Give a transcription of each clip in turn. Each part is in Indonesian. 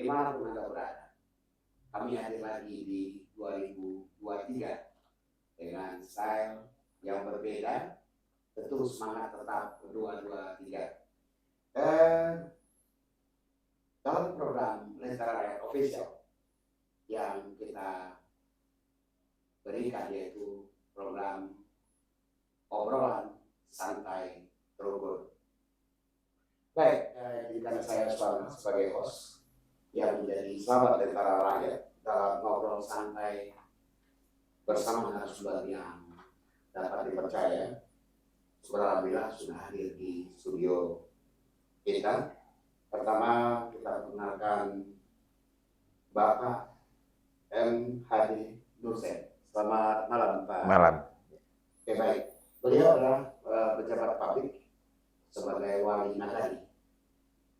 dimanapun Anda berada. Kami hadir lagi di 2023 dengan style yang berbeda, tentu semangat tetap 223. Dalam program Lentera Rakyat Official yang kita berikan yaitu program obrolan santai terukur. Baik, karena saya sebagai host yang menjadi sahabat Lentera Rakyat dalam ngobrol santai bersama narasumber yang dapat dipercaya, alhamdulillah sudah hadir di studio kita. Pertama kita perkenalkan Bapak M.Hadi Nursen. Selamat malam Pak. Malam. Oke, baik. Beliau adalah pejabat publik sebagai wali nagari.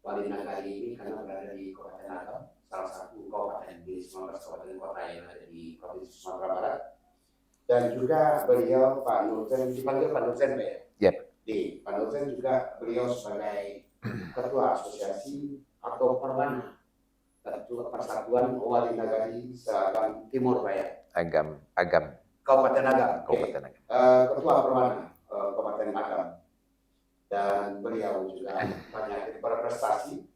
Wali nagari ini karena berada di Kabupaten Agam, salah satu kabupaten di 19 kabupaten kota yang ada di Provinsi Sumatera Barat. Dan juga beliau Pak Nursen, dipanggil Pak Nursen ya? Yep. Di Pak Nursen juga beliau sebagai Ketua Asosiasi atau Perwana Ketua Persatuan Wali Nagari se-Agam Timur Pak ya? Agam. Kabupaten Agam. Kabupaten Agam. Ketua Perwana Kabupaten Agam. Dan beliau juga banyak berprestasi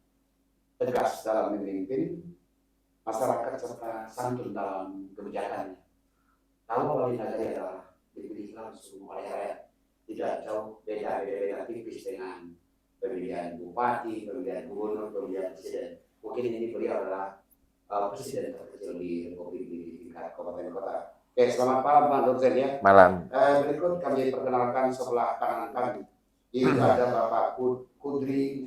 tegas dalam memimpin masyarakat serta santun dalam kebijakannya. Kalau wali nagari adalah dipilih langsung oleh rakyat, tidak jauh beda tipis dengan pemilihan bupati, pemilihan gubernur, pemilihan presiden. Mungkin ini beliau adalah presiden terkecil di Republik di tingkat kabupaten kota. Oke, selamat malam Pak Nursen ya. Malam. Berikut kami perkenalkan sebelah kanan kami. Ini ada Bapak Kudri.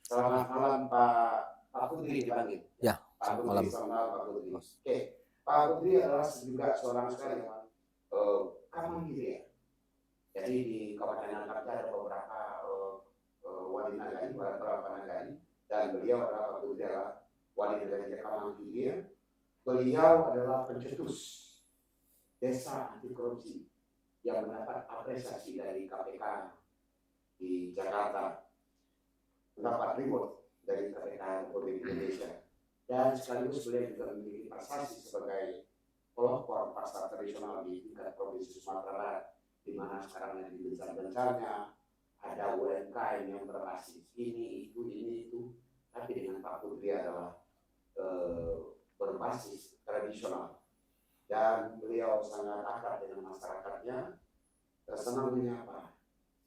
Selamat malam Pak Kudri dipanggil. Ya, Pak Kudri, malam. selamat malam Pak Kudri. Oke, Pak Kudri adalah juga seorang seniman Kamang gitu ya. Jadi di Kabupaten Agam ada beberapa wali nagari, beberapa nagari, dan beliau adalah Pak Kudri adalah wali nagari Kamang gitu. Beliau adalah pencetus desa anti korupsi yang mendapat apresiasi dari KPK di Jakarta, mendapat reward dari KPK Republik Indonesia, dan sekaligus beliau juga memiliki prestasi sebagai pelopor pasar tradisional di tingkat Provinsi Sumatera Barat, di mana sekarang lagi gencar-gencarnya ada UMKM yang berbasis ini itu, tapi dengan Pak Kudri adalah berbasis tradisional, dan beliau sangat akrab dengan masyarakatnya, senang menyapa,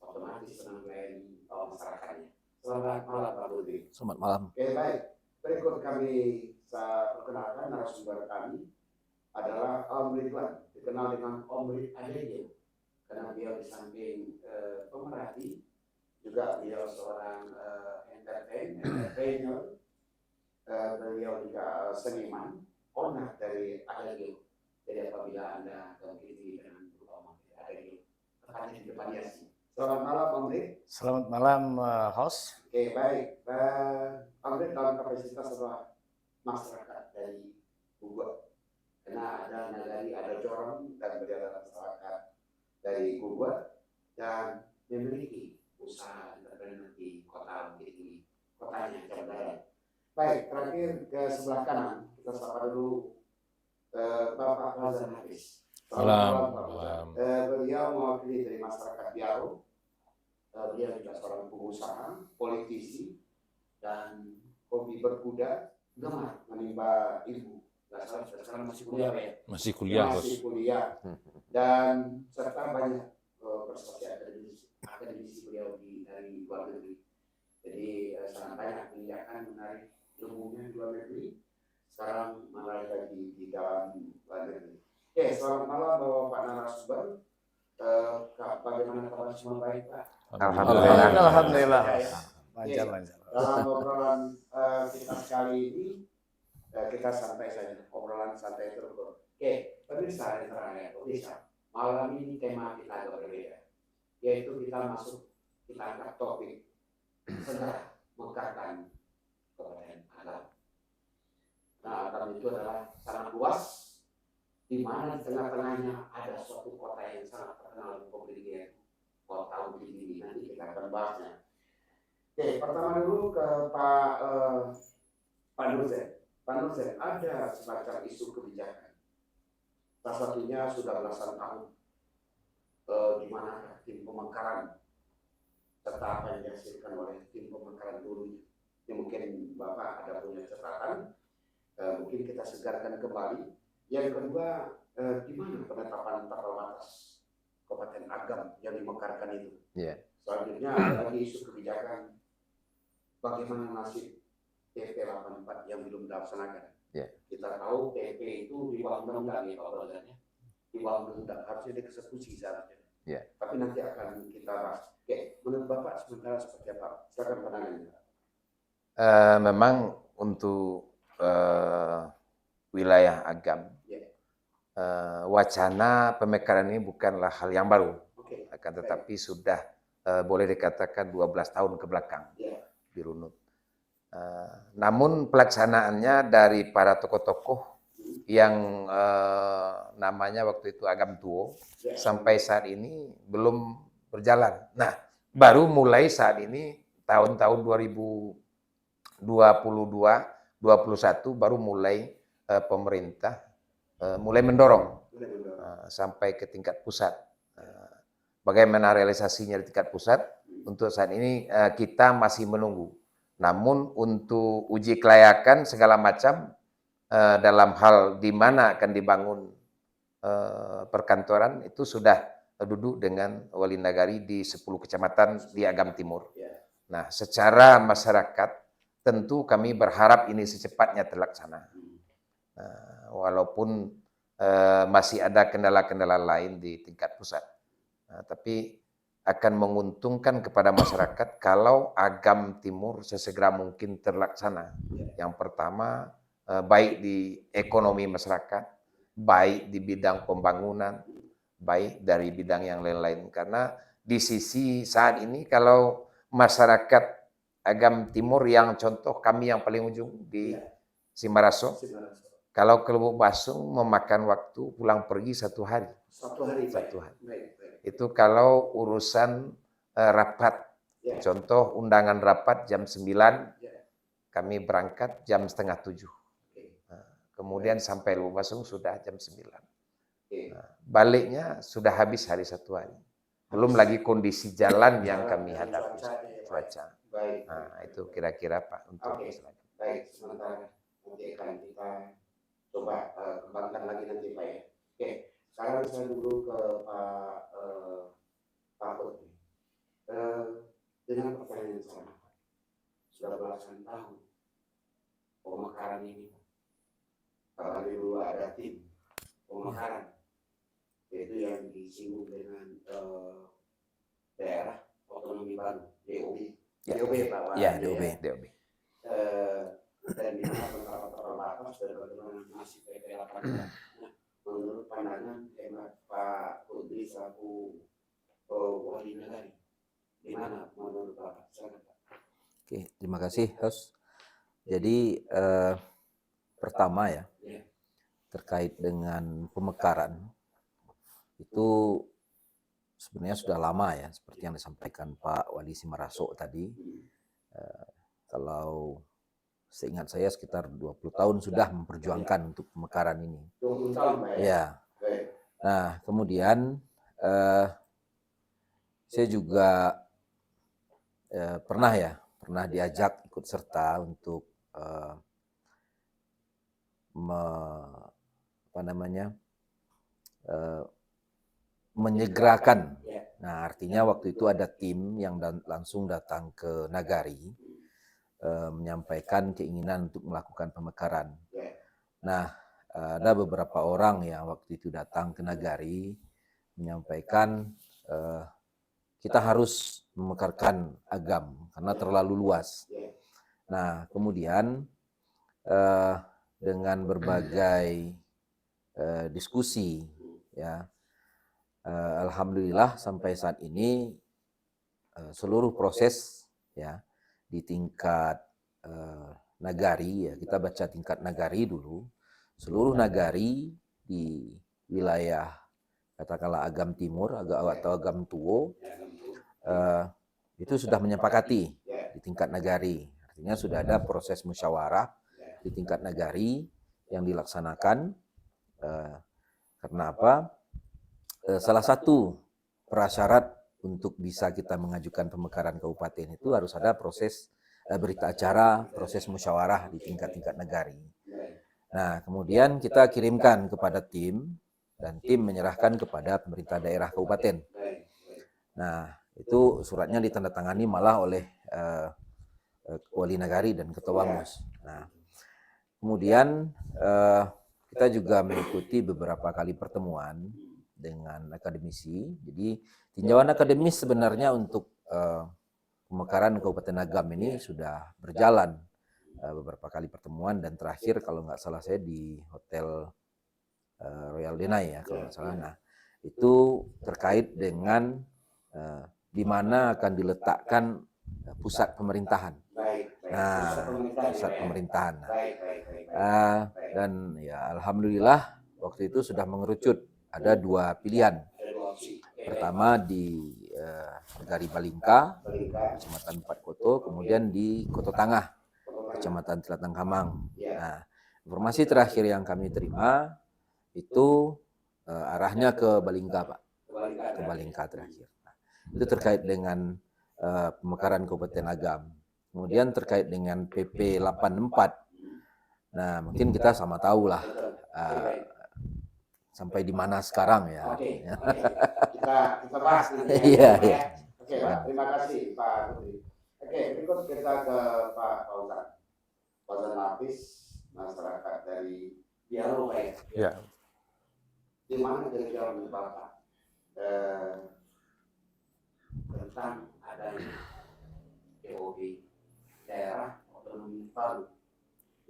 otomatis senang melayani masyarakatnya. Selamat malam Pak Kudri. Selamat malam. Oke, baik. Berikut kami perkenalkan narasumber kami adalah Om Ridwan, dikenal dengan Om Adeyo, karena beliau di samping pemerhati, juga beliau seorang entertainer, beliau juga seniman, owner dari Adeyo. Jadi apabila Anda terpilih dengan Om Adeyo, tekan di depan Yasi. Selamat malam Om Rid. Selamat malam host. Oke, baik. Om Rid dalam kapasitas adalah masyarakat dari Bogor. Karena ada nagari, ada Jorong, dan beliau adalah masyarakat dari Bogor dan memiliki usaha entrepreneur di kota Bukit, kotanya Jawa. Baik, terakhir ke sebelah kanan kita sapa dulu Bapak Razan Hafiz. Malam. Beliau mewakili dari masyarakat Biaro. Dia juga seorang pengusaha, politisi, dan hobi berkuda, gemar menimba ilmu. Sekarang masih kuliah ya? Masih kuliah, Masih kuliah. Dan serta banyak prestasi akademisi beliau dari luar negeri. Jadi sangat banyak menginjakkan menarik ilmunya di luar negeri. Sekarang malah lagi di dalam luar negeri. Oke, selamat malam Bapak narasumber. Bagaimana kabar semua baik Pak? Alhamdulillah. Lancar. Dalam obrolan kita kali ini kita santai saja, obrolan santai terus. Oke, pemirsa yang terakhir, malam ini tema kita agak berbeda, yaitu kita angkat topik segera mekarkan Kabupaten Agam. Nah, Agam itu adalah sangat luas, di mana di tengah-tengahnya ada suatu kota yang sangat terkenal di Republik ini, kota Bukit ini. Nanti kita akan bahasnya. Oke, pertama dulu ke Pak Pak Nursen, ada semacam isu kebijakan. Salah satunya sudah belasan tahun, di mana tim pemekaran serta apa yang dihasilkan oleh tim pemekaran dulu. Ini mungkin Bapak ada punya catatan, mungkin kita segarkan kembali. Yang kedua, di mana penetapan tapal batas Kabupaten Agam yang dimekarkan itu? Yeah. Selanjutnya ada lagi isu kebijakan, bagaimana nasib PP 84 yang belum dilaksanakan. Yeah. Kita tahu PP itu di bawah undang-undang ya Pak Brother, di bawah undang-undang harusnya dieksekusi seharusnya. Yeah. Tapi nanti akan kita bahas. Oke, menurut Bapak sementara seperti apa? Silakan penanganannya. Memang untuk wilayah Agam, wacana pemekaran ini bukanlah hal yang baru, akan tetapi sudah boleh dikatakan 12 tahun ke belakang dirunut. Namun pelaksanaannya dari para tokoh-tokoh yang namanya waktu itu Agam Tuo sampai saat ini belum berjalan. Nah, baru mulai saat ini tahun-tahun 2022, 2021 baru mulai pemerintah mulai mendorong sampai ke tingkat pusat. Bagaimana realisasinya di tingkat pusat? Untuk saat ini kita masih menunggu. Namun untuk uji kelayakan segala macam dalam hal di mana akan dibangun perkantoran itu sudah duduk dengan wali nagari di 10 kecamatan di Agam Timur. Nah, secara masyarakat tentu kami berharap ini secepatnya terlaksana. Walaupun masih ada kendala-kendala lain di tingkat pusat. Tapi akan menguntungkan kepada masyarakat kalau Agam Timur sesegera mungkin terlaksana. Yang pertama, baik di ekonomi masyarakat, baik di bidang pembangunan, baik dari bidang yang lain-lain. Karena di sisi saat ini kalau masyarakat Agam Timur yang contoh kami yang paling ujung di Simaraso, kalau ke Lubuk Basung memakan waktu pulang pergi 1 hari. 1 hari. Itu kalau urusan rapat. Contoh undangan rapat jam 9, kami berangkat jam setengah 7. Kemudian sampai Lubuk Basung sudah jam 9. Baliknya sudah habis hari 1 hari. Belum lagi kondisi jalan yang kami hadapi, cuaca. Nah, itu kira-kira Pak untuk masalah. Baik, sementara nanti akan kita coba kembangkan lagi nanti Pak ya. Oke, sekarang saya dulu ke Pak Putri. Dengan pertanyaan yang sama, sudah belasan tahun pemekaran ini, apalagi dulu ada tim pemekaran, yaitu yang disinggung dengan daerah otonomi baru, DOB. DOB Pak. Ya, DOB. Dan di mana penerapan batas dan bagaimana nasib PP 84. Menurut pandangan hemat Pak Kudri selaku wali nagari, di mana menurut Bapak? Silakan Pak. Oke, terima kasih host. Jadi pertama ya, terkait dengan pemekaran itu sebenarnya sudah lama ya, seperti yang disampaikan Pak Wali Simaraso tadi. Kalau seingat saya sekitar 20 tahun sudah memperjuangkan untuk pemekaran ini. 20 tahun Pak ya? Ya. Nah, kemudian saya juga pernah diajak ikut serta untuk menyegerakan. Nah, artinya waktu itu ada tim yang langsung datang ke Nagari menyampaikan keinginan untuk melakukan pemekaran. Nah, ada beberapa orang yang waktu itu datang ke Nagari menyampaikan kita harus memekarkan Agam karena terlalu luas. Nah, kemudian dengan berbagai diskusi, ya, alhamdulillah sampai saat ini seluruh proses ya di tingkat nagari, ya kita baca tingkat nagari dulu, seluruh nagari di wilayah katakanlah Agam Timur atau Agam Tuo itu sudah menyepakati di tingkat nagari, artinya sudah ada proses musyawarah di tingkat nagari yang dilaksanakan. Karena apa? Salah satu prasyarat untuk bisa kita mengajukan pemekaran kabupaten itu harus ada proses berita acara, proses musyawarah di tingkat-tingkat nagari. Nah, kemudian kita kirimkan kepada tim, dan tim menyerahkan kepada pemerintah daerah kabupaten. Nah, itu suratnya ditandatangani malah oleh wali nagari dan ketua Bamus. Nah, kemudian kita juga mengikuti beberapa kali pertemuan dengan akademisi. Jadi tinjauan akademis sebenarnya untuk pemekaran Kabupaten Agam ini sudah berjalan beberapa kali pertemuan, dan terakhir kalau nggak salah saya di Hotel Royal Denai ya kalau nggak salah. Nah, itu terkait dengan di mana akan diletakkan pusat pemerintahan. Nah, pusat pemerintahan. Dan ya alhamdulillah waktu itu sudah mengerucut ada 2 pilihan. Pertama di Nagari Balingka, Kecamatan Empat Koto, kemudian di Koto Tangah, Kecamatan Telatang Kamang. Nah, informasi terakhir yang kami terima itu arahnya ke Balingka, Pak. Ke Balingka terakhir. Nah, itu terkait dengan pemekaran Kabupaten Agam. Kemudian terkait dengan PP 84. Nah, mungkin kita sama tahu lah sampai di mana sekarang ya. Oke. Kita bahas nanti. Iya, iya. Oke, Pak. Terima kasih, Pak Putri. Oke, berikut kita ke Pak Fauzan. Fauzan Lapis, masyarakat dari Biaro, Pak ya. Ya. Di mana kira-kira menurut Bapak tentang adanya DOB daerah otonomi Palu?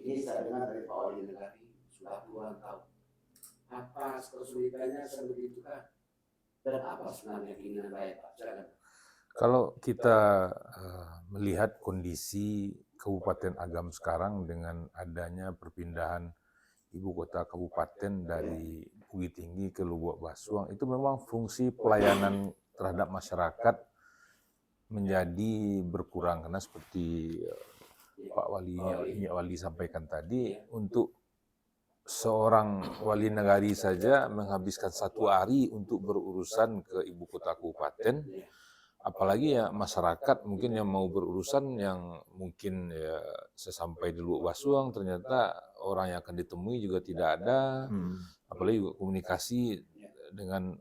Ini saya dengar dari Pak Wali Nagari sudah puluhan tahun. Apa kesulitannya sebegitu kah? Dan apa sebenarnya keinginan baik, Pak? Silakan. Kalau kita melihat kondisi Kabupaten Agam sekarang dengan adanya perpindahan ibu kota kabupaten dari Bukit Tinggi ke Lubuk Basuang, itu memang fungsi pelayanan terhadap masyarakat menjadi berkurang, karena seperti Pak Wali sampaikan tadi, untuk seorang wali nagari saja menghabiskan 1 hari untuk berurusan ke ibu kota kabupaten, apalagi ya masyarakat mungkin yang mau berurusan yang mungkin ya sesampai di Lubuk Basuang ternyata orang yang akan ditemui juga tidak ada, apalagi juga komunikasi dengan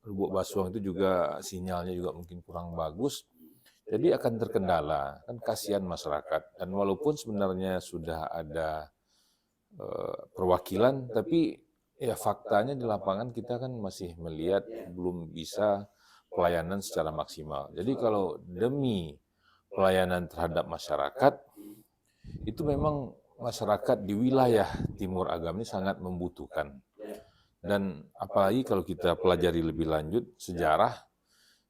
Lubuk Basuang itu juga sinyalnya juga mungkin kurang bagus. Jadi akan terkendala, kan kasihan masyarakat. Dan walaupun sebenarnya sudah ada perwakilan, tapi ya faktanya di lapangan kita kan masih melihat belum bisa pelayanan secara maksimal. Jadi kalau demi pelayanan terhadap masyarakat, itu memang masyarakat di wilayah Timur Agam ini sangat membutuhkan. Dan apalagi kalau kita pelajari lebih lanjut sejarah,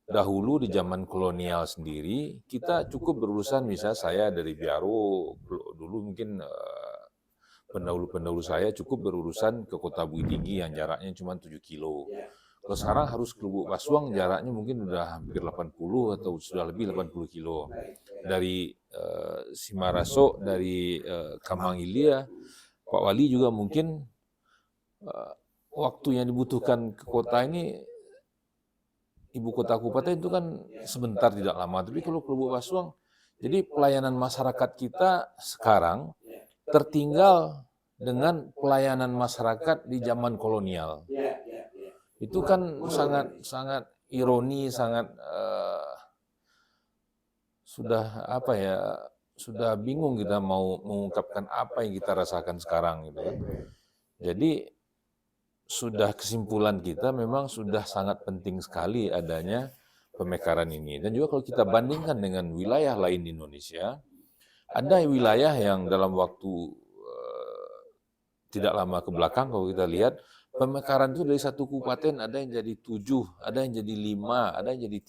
dahulu di zaman kolonial sendiri, kita cukup berurusan, misalnya saya dari Biaro, dulu mungkin pendahulu saya cukup berurusan ke kota Bukit Tinggi yang jaraknya cuma 7 kilo. Kalau sekarang harus ke Lubuk Basuang, jaraknya mungkin udah hampir 80 atau sudah lebih 80 kilo. Dari Simaraso, dari Kamang Ilia, Pak Wali juga mungkin waktu yang dibutuhkan ke kota ini, ibu kota kabupaten itu kan sebentar tidak lama, tapi kalau ke Lubuk Basuang, jadi pelayanan masyarakat kita sekarang tertinggal dengan pelayanan masyarakat di zaman kolonial. Itu kan sangat ironi, sangat sudah bingung kita mau mengungkapkan apa yang kita rasakan sekarang gitu kan. Jadi sudah kesimpulan kita memang sudah sangat penting sekali adanya pemekaran ini. Dan juga kalau kita bandingkan dengan wilayah lain di Indonesia, ada wilayah yang dalam waktu tidak lama ke belakang kalau kita lihat, pemekaran itu dari 1 kabupaten ada yang jadi 7, ada yang jadi 5, ada yang jadi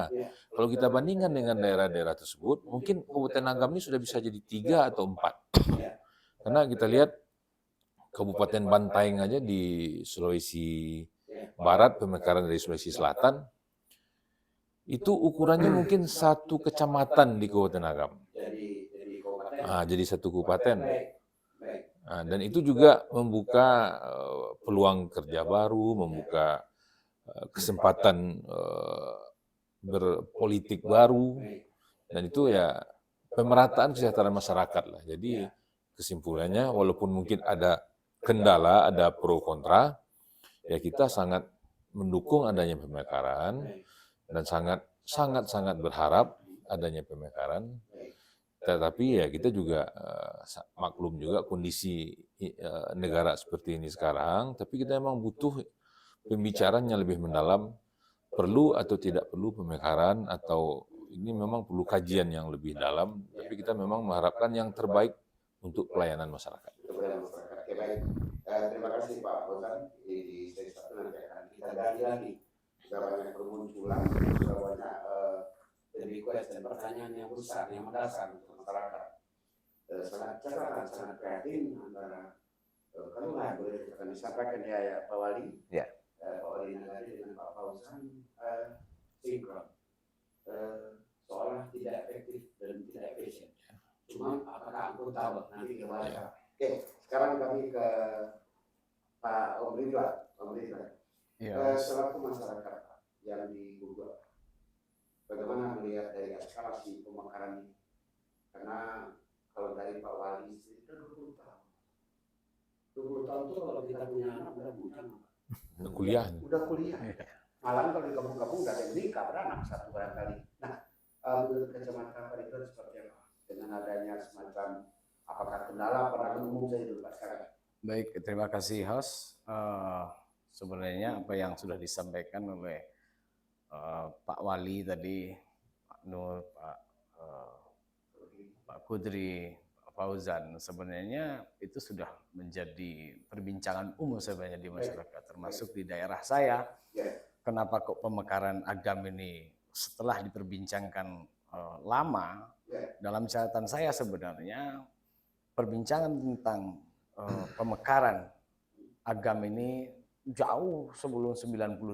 3. Kalau kita bandingkan dengan daerah-daerah tersebut, mungkin Kabupaten Agam ini sudah bisa jadi 3 atau 4. Karena kita lihat Kabupaten Bantaeng aja di Sulawesi Barat, pemekaran dari Sulawesi Selatan, itu ukurannya mungkin 1 kecamatan di Kabupaten Agam. Jadi 1 kabupaten. Nah, dan itu juga membuka peluang kerja baru, membuka kesempatan berpolitik baru, dan itu ya pemerataan kesejahteraan masyarakat lah. Jadi kesimpulannya, walaupun mungkin ada kendala, ada pro kontra, ya kita sangat mendukung adanya pemekaran dan sangat berharap adanya pemekaran. Tetapi ya kita juga maklum juga kondisi negara seperti ini sekarang, tapi kita memang butuh pembicaraan yang lebih mendalam, perlu atau tidak perlu pemekaran, atau ini memang perlu kajian yang lebih dalam, tapi kita memang mengharapkan yang terbaik untuk pelayanan masyarakat. Oke, baik. Terima kasih Pak Fauzan. Di sesi satu nanti akan kita gali lagi. Sudah banyak bermunculan, sudah banyak request dan pertanyaan yang besar, yang mendasar untuk masyarakat. Sangat cerah, sangat kreatif antara kalau nggak boleh kita disampaikan ya Pak Wali, Pak Wali Nagari dengan Pak Fauzan sinkron, seolah tidak efektif dan tidak efisien. Cuma apakah aku tahu nanti ke mana? Oke, sekarang kami ke Pak Om Ridwan. Selaku masyarakat yang di Bogor, bagaimana melihat dari eskalasi pemekaran ini? Karena kalau dari Pak Wali itu 20 tahun. 20 tahun itu kalau kita punya anak udah bujang. Udah kuliah. Malam kalau di kampung-kampung udah ada yang nikah, beranak satu barangkali. Nah, menurut kacamata Pak Ridwan seperti apa? Dengan adanya semacam apakah kendala pandangan umum saya dulu Pak sekarang? Baik, terima kasih host. Sebenarnya apa yang sudah disampaikan oleh Pak Wali tadi, Pak Nur, Pak Kudri, Pak Fauzan, sebenarnya itu sudah menjadi perbincangan umum sebenarnya di masyarakat, termasuk di daerah saya. Kenapa kok pemekaran agam ini setelah diperbincangkan lama, dalam catatan saya sebenarnya perbincangan tentang pemekaran agam ini jauh sebelum 99,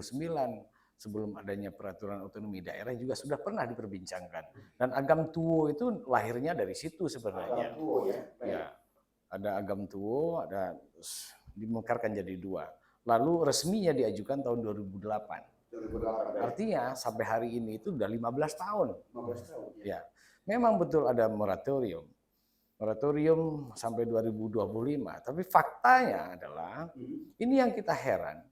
sebelum adanya peraturan otonomi daerah juga sudah pernah diperbincangkan. Dan agam tuwo itu lahirnya dari situ sebenarnya. Ya, ada agam tuwo, ada dimekarkan jadi 2. Lalu resminya diajukan tahun 2008. Artinya sampai hari ini itu udah 15 tahun. Ya, memang betul ada moratorium sampai 2025. Tapi faktanya adalah ini yang kita heran.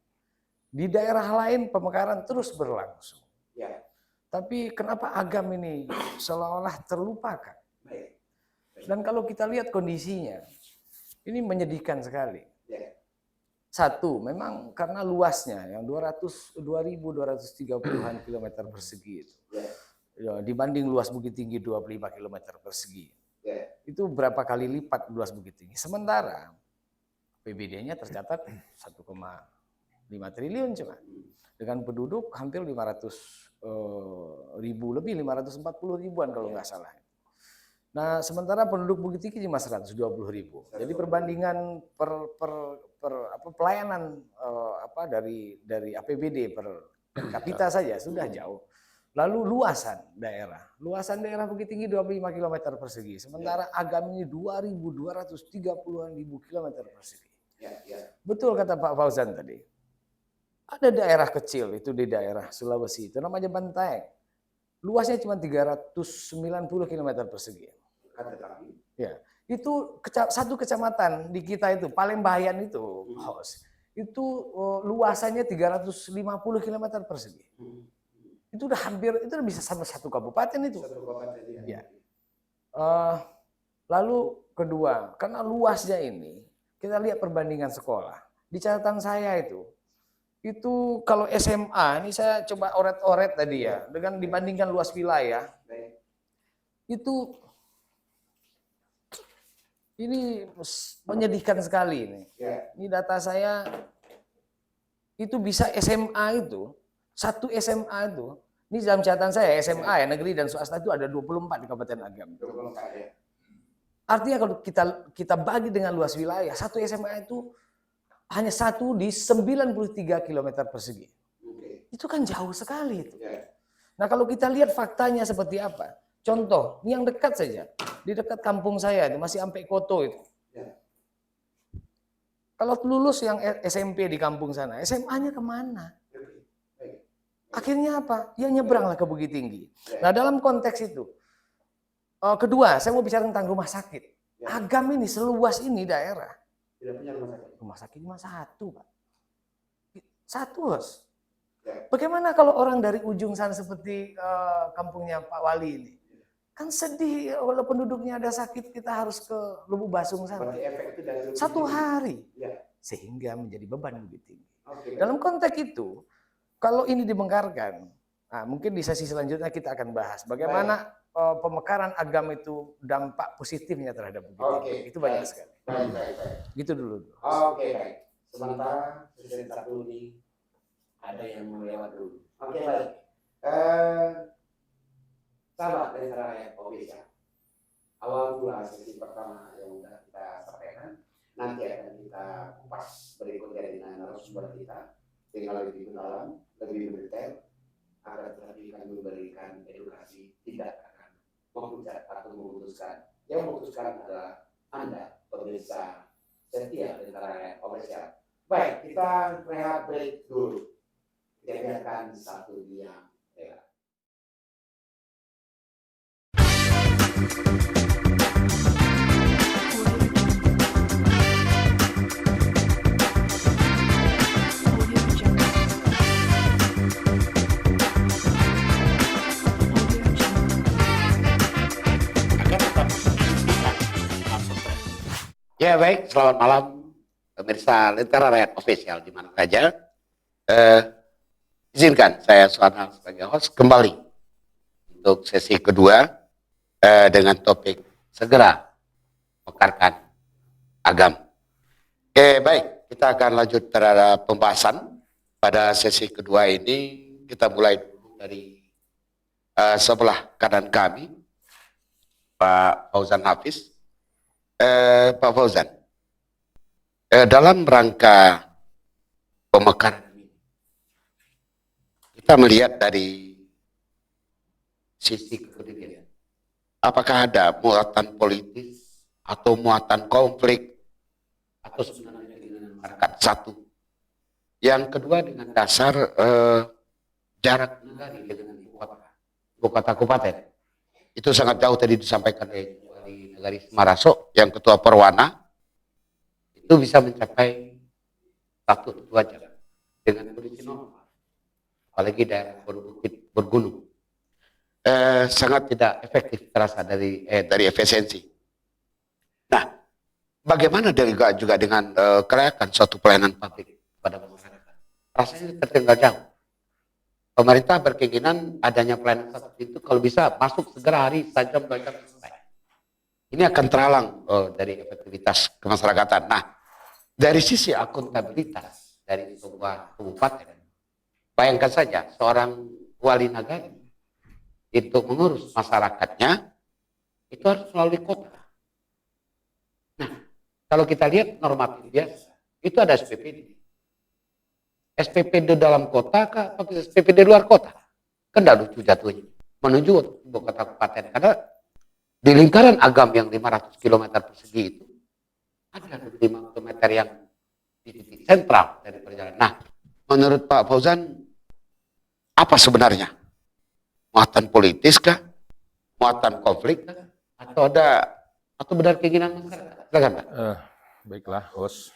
Di daerah lain pemekaran terus berlangsung. Tapi kenapa agam ini seolah-olah terlupakan? Dan kalau kita lihat kondisinya, ini menyedihkan sekali. Satu, memang karena luasnya yang 2.230-an kilometer persegi itu. Dibanding luas Bukit Tinggi 25 kilometer persegi. Itu berapa kali lipat luas Bukit Tinggi. Sementara PBD-nya tercatat 1,5 triliun cuma. Dengan penduduk hampir 500 ribu lebih, 540 ribuan kalau nggak salah. Nah, sementara penduduk Bukit Tinggi cuma 120 ribu. Jadi perbandingan pelayanan dari APBD per kapita saja sudah jauh. Lalu luasan daerah Bukit Tinggi 25 km persegi, sementara agam ini 2.230-an ribu kilometer persegi. Betul kata Pak Fauzan tadi. Ada daerah kecil itu di daerah Sulawesi, itu namanya Bantaeng. Luasnya cuma 390 km persegi. Ya, itu satu kecamatan di kita itu, Palembang itu, host. Itu luasannya 350 km persegi. Itu udah hampir, itu udah bisa sama satu kabupaten itu. Ya. Lalu kedua, karena luasnya ini, kita lihat perbandingan sekolah. Di catatan saya itu kalau SMA, ini saya coba oret-oret tadi ya, dengan dibandingkan luas wilayah, itu ini menyedihkan sekali ini. Ini data saya, itu bisa SMA itu, satu SMA itu, ini dalam catatan saya SMA ya, negeri dan swasta itu ada 24 di Kabupaten Agam. Artinya kalau kita bagi dengan luas wilayah, satu SMA itu hanya satu di 93 km persegi. Itu kan jauh sekali itu. Nah kalau kita lihat faktanya seperti apa, contoh, ini yang dekat saja, di dekat kampung saya itu masih sampai Koto itu. Kalau lulus yang SMP di kampung sana, SMA-nya kemana? Akhirnya apa? Ya nyebranglah ke Bukit Tinggi. Nah dalam konteks itu, kedua saya mau bicara tentang rumah sakit. Agam ini seluas ini daerah. Tidak punya rumah sakit. Rumah sakit cuma satu, Pak. Satu, Bos. Bagaimana kalau orang dari ujung sana seperti kampungnya Pak Wali ini? Kan sedih kalau penduduknya ada sakit, kita harus ke Lubuk Basung sana. Berarti efek itu dari Satu hari. Ya. Sehingga menjadi beban Bukit Tinggi. Oke. Dalam konteks itu, kalau ini dibengkarkan, nah mungkin di sesi selanjutnya kita akan bahas bagaimana pemekaran Agam itu dampak positifnya terhadap Bukit Tinggi. Oke. Itu banyak sekali. Baik. Gitu dulu. Oke, baik. Sementara sesi satu ini ada yang mau lewat dulu. Oke, baik. Sahabat dari Rakyat Official. Awal mula sesi pertama yang sudah kita sampaikan, nanti akan kita kupas berikutnya dengan narasumber kita, tinggal lebih mendalam, lebih mendetail, agar tetapi kami memberikan edukasi, tidak akan memutuskan atau memutuskan. Yang memutuskan adalah Anda, pemirsa setia dari Rakyat Official. Baik, kita rehat break dulu. Kita biarkan satu diam. Ya. Ya baik, selamat malam pemirsa Lentera Rakyat Official di mana saja. Izinkan saya Suana sebagai host kembali untuk sesi kedua dengan topik segera mekarkan Agam. Oke baik, kita akan lanjut terhadap pembahasan pada sesi kedua ini. Kita mulai dulu dari sebelah kanan kami, Pak Fauzan Hafiz. Pak Fauzan, dalam rangka pemekaran ini, kita melihat dari sisi kepentingan, apakah ada muatan politis atau muatan konflik atau sebenarnya dengan masyarakat satu? Yang kedua dengan dasar jarak negara dengan ibu kota kabupaten, itu sangat jauh tadi disampaikan oleh Negari Semaraso yang ketua Perwana, itu bisa mencapai 1-2 jam dengan kondisi normal, apalagi daerah berbukit bergunung, sangat tidak efektif terasa dari efisiensi. Nah, bagaimana juga dengan kelayakan suatu pelayanan publik pada masyarakat? Rasanya tertinggal jauh. Pemerintah berkeinginan adanya pelayanan seperti itu kalau bisa masuk segera hari sejam 2 jam selesai. Ini akan terhalang dari efektivitas kemasyarakatan. Nah, dari sisi akuntabilitas dari sebuah kabupaten, bayangkan saja seorang wali nagari untuk mengurus masyarakatnya itu harus melalui kota. Nah, kalau kita lihat normatif biasa, itu ada SPPD. SPPD dalam kota atau SPPD luar kota? Kan tidak lucu jatuhnya. Menuju ibu kota kabupaten. Karena di lingkaran Agam yang 500 km persegi itu, ada 5 km yang di titik sentral dari perjalanan. Nah, menurut Pak Fauzan, apa sebenarnya? Muatan politis kah? Muatan konflik kah? Atau benar keinginan masyarakat? Silakan, Pak. Baiklah, host.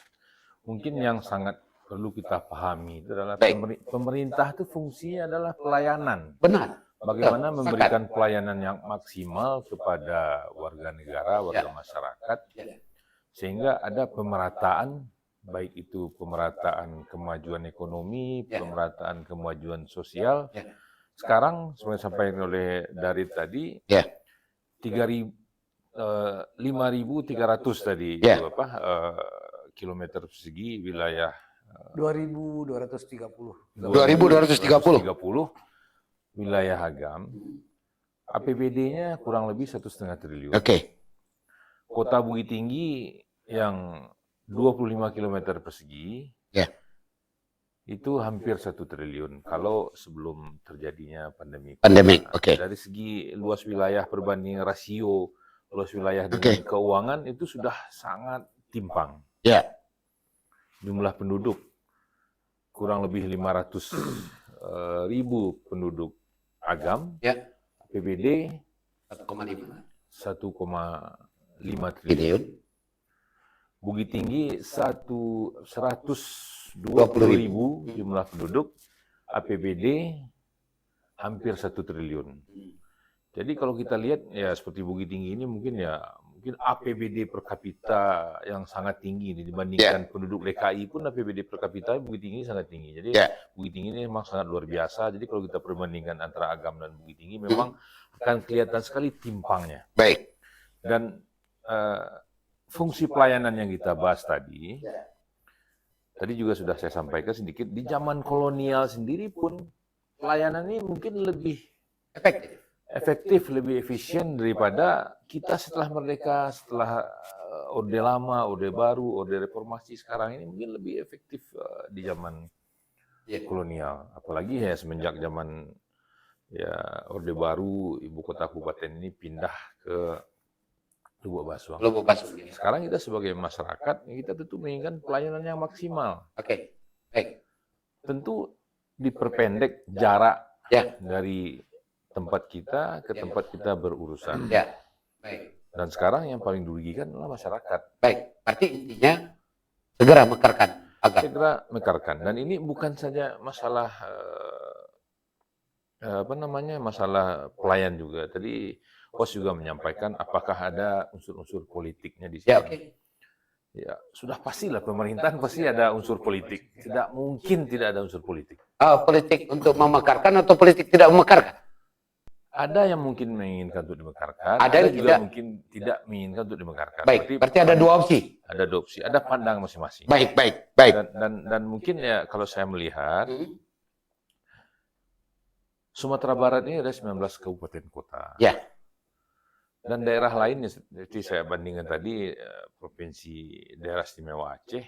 Mungkin yang sangat perlu kita pahami itu adalah Baik. pemerintah itu fungsinya adalah pelayanan. Benar. Bagaimana Betul. memberikan pelayanan yang maksimal kepada warga negara, warga masyarakat, sehingga ada pemerataan, baik itu pemerataan kemajuan ekonomi, pemerataan kemajuan sosial. Sekarang, seperti disampaikan oleh dari tadi, 5.300 tadi itu kilometer persegi wilayah 2.230. 2.230 wilayah Agam. APBD-nya kurang lebih 1,5 triliun. Oke. Kota Bukit Tinggi yang 25 km persegi itu hampir 1 triliun kalau sebelum terjadinya pandemi. Oke. Dari segi luas wilayah perbanding rasio luas wilayah dengan keuangan itu sudah sangat timpang. jumlah penduduk kurang lebih 500.000 penduduk Agam, Ya. APBD 1,5 1,5 triliun. triliun. Bukit Tinggi 120.000 jumlah penduduk, APBD hampir 1 triliun. Jadi kalau kita lihat ya seperti Bukit Tinggi ini mungkin APBD per kapita yang sangat tinggi ini dibandingkan penduduk DKI pun APBD per kapita Bukit Tinggi sangat tinggi. Jadi Bukit Tinggi ini memang sangat luar biasa. Jadi kalau kita perbandingkan antara Agam dan Bukit Tinggi memang akan kelihatan sekali timpangnya. Baik. Dan fungsi pelayanan yang kita bahas tadi juga sudah saya sampaikan sedikit, di zaman kolonial sendiri pun pelayanan ini mungkin lebih efektif, lebih efisien daripada kita setelah merdeka, setelah Orde Lama, Orde Baru, Orde Reformasi sekarang ini mungkin lebih efektif di zaman kolonial. Apalagi ya semenjak zaman ya Orde Baru, ibu kota kabupaten ini pindah ke Lubuk Basuang. Sekarang kita sebagai masyarakat, kita tentu menginginkan pelayanan yang maksimal. Oke. Baik. Tentu diperpendek jarak dari tempat kita ke tempat kita berurusan. Ya. Baik. Dan sekarang yang paling dirugikan adalah masyarakat. Baik. Berarti intinya segera mekarkan Agam. Segera mekarkan. Dan ini bukan saja masalah masalah pelayan juga. Tadi Host juga menyampaikan apakah ada unsur-unsur politiknya di sini. Ya, oke. Ya, sudah pastilah pemerintahan pasti ada unsur politik. Tidak mungkin tidak ada unsur politik. Politik untuk memekarkan atau politik tidak memekarkan? Ada yang mungkin menginginkan untuk dimekarkan, Ada yang juga tidak. mungkin tidak menginginkan untuk dimekarkan. Baik, berarti ada dua opsi. Ada dua opsi, ada pandang masing-masing. Baik. Dan mungkin ya kalau saya melihat Sumatera Barat ini ada 19 kabupaten kota. Ya. Dan daerah lainnya seperti saya bandingkan tadi provinsi daerah istimewa Aceh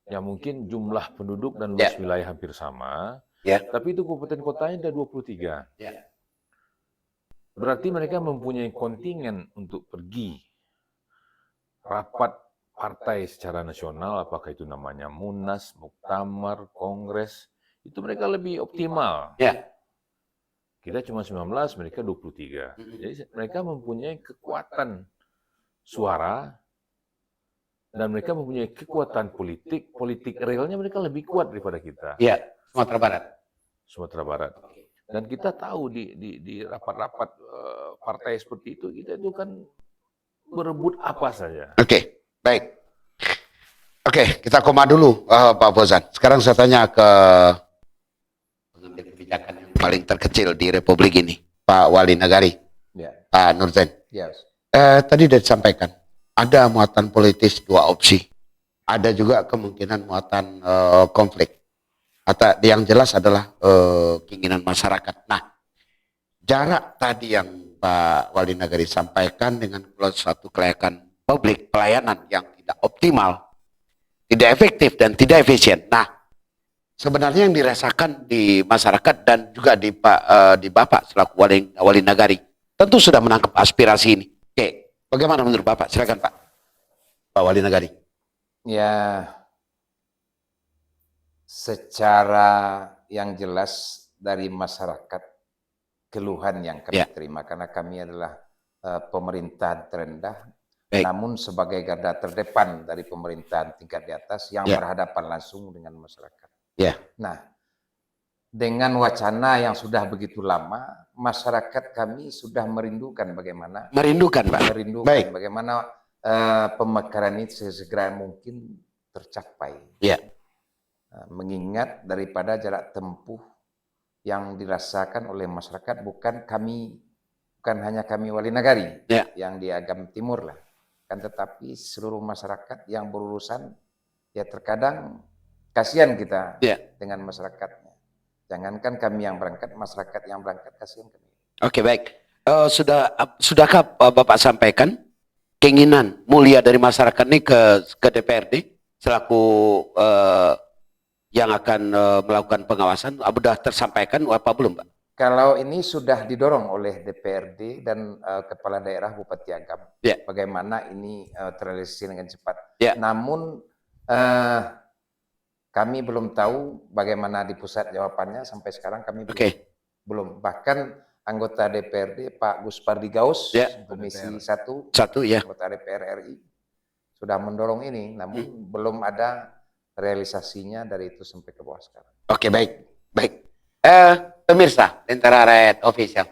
yang mungkin jumlah penduduk dan luas wilayah hampir sama. Ya. Tapi itu kabupaten kotanya ada 23. Ya. Berarti mereka mempunyai kontingen untuk pergi rapat partai secara nasional, apakah itu namanya Munas, Muktamar, Kongres, itu mereka lebih optimal. Ya. Kita cuma 19, mereka 23. Jadi mereka mempunyai kekuatan suara dan mereka mempunyai kekuatan politik realnya mereka lebih kuat daripada kita. Iya, Sumatera Barat. Sumatera Barat. Dan kita tahu di rapat-rapat partai seperti itu, kita itu kan berebut apa saja. Oke, baik. Oke, kita koma dulu Pak Fauzan. Sekarang saya tanya ke pengambil kebijakan yang paling terkecil di Republik ini, Pak Wali Nagari, Pak Nurzain. Tadi sudah disampaikan, ada muatan politis dua opsi. Ada juga kemungkinan muatan konflik. Atau yang jelas adalah keinginan masyarakat. Nah, jarak tadi yang Pak Wali Nagari sampaikan dengan suatu kelayakan publik, pelayanan yang tidak optimal, tidak efektif dan tidak efisien. Nah, sebenarnya yang dirasakan di masyarakat dan juga di Bapak selaku Wali Nagari tentu sudah menangkap aspirasi ini. Oke, bagaimana menurut Bapak? Silakan Pak Wali Nagari. Ya, secara yang jelas dari masyarakat, keluhan yang kami terima, karena kami adalah pemerintahan terendah, namun sebagai garda terdepan dari pemerintahan tingkat di atas yang berhadapan langsung dengan masyarakat. Nah, dengan wacana yang sudah begitu lama, masyarakat kami sudah merindukan bagaimana bagaimana pemekaran ini sesegera mungkin tercapai. Mengingat daripada jarak tempuh yang dirasakan oleh masyarakat, bukan hanya kami Wali Nagari yang di Agam Timur lah, kan tetapi seluruh masyarakat yang berurusan, ya terkadang kasihan kita dengan masyarakatnya. Jangankan kami yang berangkat, masyarakat yang berangkat kasihan kami. Oke, baik. Sudahkah Bapak sampaikan keinginan mulia dari masyarakat ini ke DPRD selaku yang akan melakukan pengawasan? Sudah tersampaikan apa belum, Pak? Kalau ini sudah didorong oleh DPRD dan Kepala Daerah Bupati Agam, bagaimana ini terrealisasi dengan cepat. Namun Kami belum tahu bagaimana di pusat jawabannya sampai sekarang kami belum. Bahkan anggota DPRD Pak Gus Pardigaus, Komisi 1, anggota DPR RI, sudah mendorong ini, namun belum ada realisasinya dari itu sampai ke bawah sekarang. Oke, baik. Pemirsa Lentera Rakyat Official,